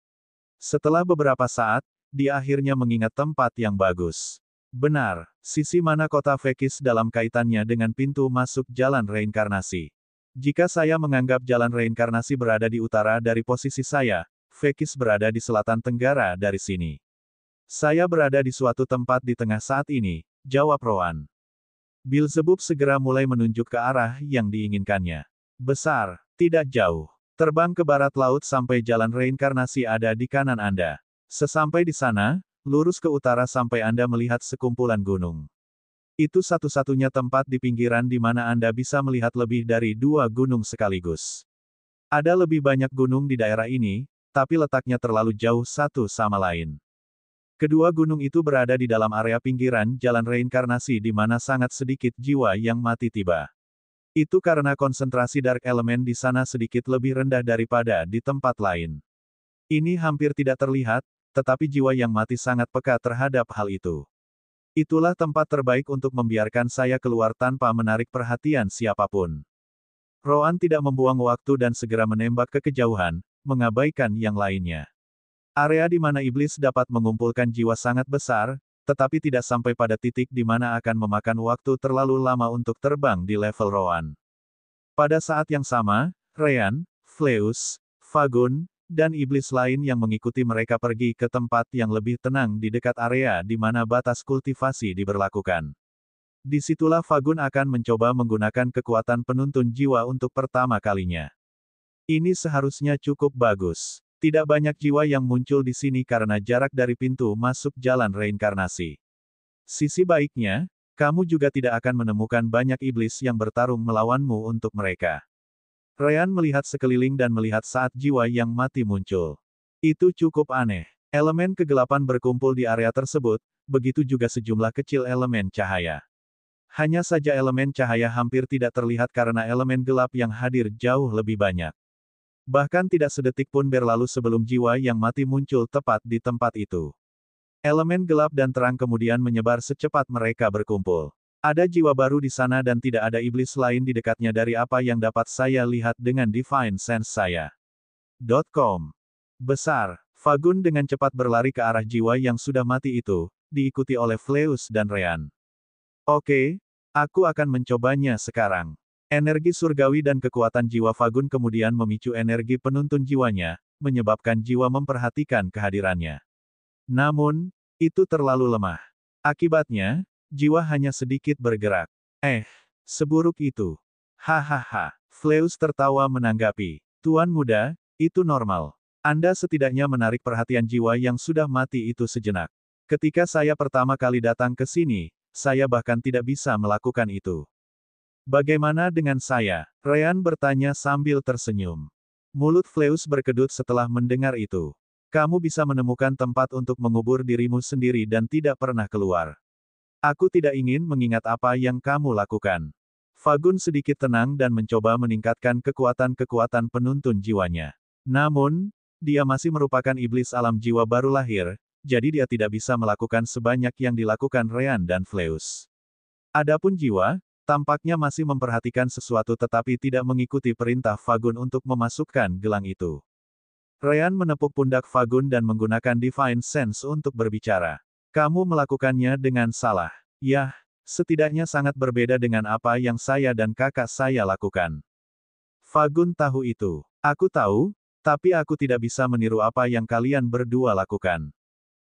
Setelah beberapa saat, dia akhirnya mengingat tempat yang bagus. Benar, sisi mana kota Fekis dalam kaitannya dengan pintu masuk jalan reinkarnasi. Jika saya menganggap jalan reinkarnasi berada di utara dari posisi saya, Fekis berada di selatan tenggara dari sini. Saya berada di suatu tempat di tengah saat ini, jawab Rowan. Beelzebub segera mulai menunjuk ke arah yang diinginkannya. Besar, tidak jauh. Terbang ke barat laut sampai jalan reinkarnasi ada di kanan Anda. Sesampai di sana, lurus ke utara sampai Anda melihat sekumpulan gunung. Itu satu-satunya tempat di pinggiran di mana Anda bisa melihat lebih dari 2 gunung sekaligus. Ada lebih banyak gunung di daerah ini, tapi letaknya terlalu jauh satu sama lain. Kedua gunung itu berada di dalam area pinggiran jalan reinkarnasi di mana sangat sedikit jiwa yang mati tiba. Itu karena konsentrasi dark elemen di sana sedikit lebih rendah daripada di tempat lain. Ini hampir tidak terlihat, tetapi jiwa yang mati sangat peka terhadap hal itu. Itulah tempat terbaik untuk membiarkan saya keluar tanpa menarik perhatian siapapun. Rowan tidak membuang waktu dan segera menembak ke kejauhan, mengabaikan yang lainnya. Area di mana iblis dapat mengumpulkan jiwa sangat besar, tetapi tidak sampai pada titik di mana akan memakan waktu terlalu lama untuk terbang di level Rowan. Pada saat yang sama, Rean, Fleus, Fagun, dan iblis lain yang mengikuti mereka pergi ke tempat yang lebih tenang di dekat area di mana batas kultivasi diberlakukan. Disitulah Fagun akan mencoba menggunakan kekuatan penuntun jiwa untuk pertama kalinya. Ini seharusnya cukup bagus. Tidak banyak jiwa yang muncul di sini karena jarak dari pintu masuk jalan reinkarnasi. Sisi baiknya, kamu juga tidak akan menemukan banyak iblis yang bertarung melawanmu untuk mereka. Rean melihat sekeliling dan melihat saat jiwa yang mati muncul. Itu cukup aneh. Elemen kegelapan berkumpul di area tersebut, begitu juga sejumlah kecil elemen cahaya. Hanya saja elemen cahaya hampir tidak terlihat karena elemen gelap yang hadir jauh lebih banyak. Bahkan tidak sedetik pun berlalu sebelum jiwa yang mati muncul tepat di tempat itu. Elemen gelap dan terang kemudian menyebar secepat mereka berkumpul. Ada jiwa baru di sana dan tidak ada iblis lain di dekatnya dari apa yang dapat saya lihat dengan Divine Sense saya. .com. Besar. Fagun dengan cepat berlari ke arah jiwa yang sudah mati itu, diikuti oleh Fleus dan Ryan. Oke, aku akan mencobanya sekarang. Energi surgawi dan kekuatan jiwa Fagun kemudian memicu energi penuntun jiwanya, menyebabkan jiwa memperhatikan kehadirannya. Namun, itu terlalu lemah. Akibatnya, jiwa hanya sedikit bergerak. Seburuk itu. Hahaha. Fleus tertawa menanggapi. Tuan muda, itu normal. Anda setidaknya menarik perhatian jiwa yang sudah mati itu sejenak. Ketika saya pertama kali datang ke sini, saya bahkan tidak bisa melakukan itu. Bagaimana dengan saya? Ryan bertanya sambil tersenyum. Mulut Fleus berkedut setelah mendengar itu. Kamu bisa menemukan tempat untuk mengubur dirimu sendiri dan tidak pernah keluar. Aku tidak ingin mengingat apa yang kamu lakukan. Fagun sedikit tenang dan mencoba meningkatkan kekuatan-kekuatan penuntun jiwanya. Namun, dia masih merupakan iblis alam jiwa baru lahir, jadi dia tidak bisa melakukan sebanyak yang dilakukan Ryan dan Fleus. Adapun jiwa, tampaknya masih memperhatikan sesuatu tetapi tidak mengikuti perintah Fagun untuk memasukkan gelang itu. Ryan menepuk pundak Fagun dan menggunakan Divine Sense untuk berbicara. Kamu melakukannya dengan salah. Yah, setidaknya sangat berbeda dengan apa yang saya dan kakak saya lakukan. Fagun tahu itu. Aku tahu, tapi aku tidak bisa meniru apa yang kalian berdua lakukan.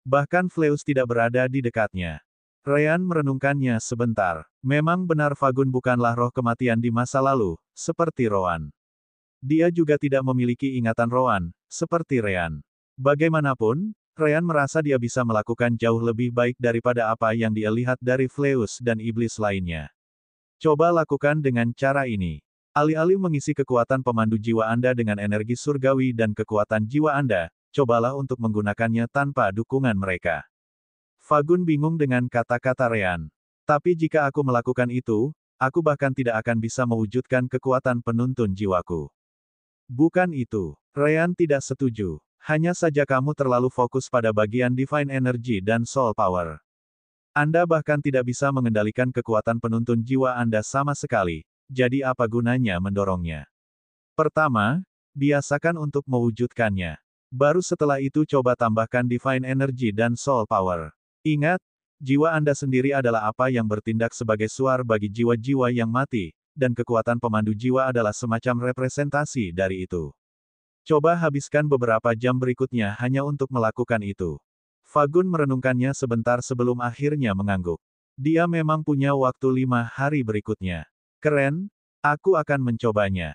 Bahkan Fleus tidak berada di dekatnya. Ryan merenungkannya sebentar. Memang benar Fagun bukanlah roh kematian di masa lalu, seperti Rowan. Dia juga tidak memiliki ingatan Rowan, seperti Ryan. Bagaimanapun, Ryan merasa dia bisa melakukan jauh lebih baik daripada apa yang dia lihat dari Fleus dan iblis lainnya. Coba lakukan dengan cara ini. Alih-alih mengisi kekuatan pemandu jiwa Anda dengan energi surgawi dan kekuatan jiwa Anda, cobalah untuk menggunakannya tanpa dukungan mereka. Fagun bingung dengan kata-kata Ryan. Tapi jika aku melakukan itu, aku bahkan tidak akan bisa mewujudkan kekuatan penuntun jiwaku. Bukan itu. Ryan tidak setuju. Hanya saja kamu terlalu fokus pada bagian Divine Energy dan Soul Power. Anda bahkan tidak bisa mengendalikan kekuatan penuntun jiwa Anda sama sekali, jadi apa gunanya mendorongnya? Pertama, biasakan untuk mewujudkannya. Baru setelah itu coba tambahkan Divine Energy dan Soul Power. Ingat, jiwa Anda sendiri adalah apa yang bertindak sebagai suar bagi jiwa-jiwa yang mati, dan kekuatan pemandu jiwa adalah semacam representasi dari itu. Coba habiskan beberapa jam berikutnya hanya untuk melakukan itu. Fagun merenungkannya sebentar sebelum akhirnya mengangguk. Dia memang punya waktu 5 hari berikutnya. Keren, aku akan mencobanya.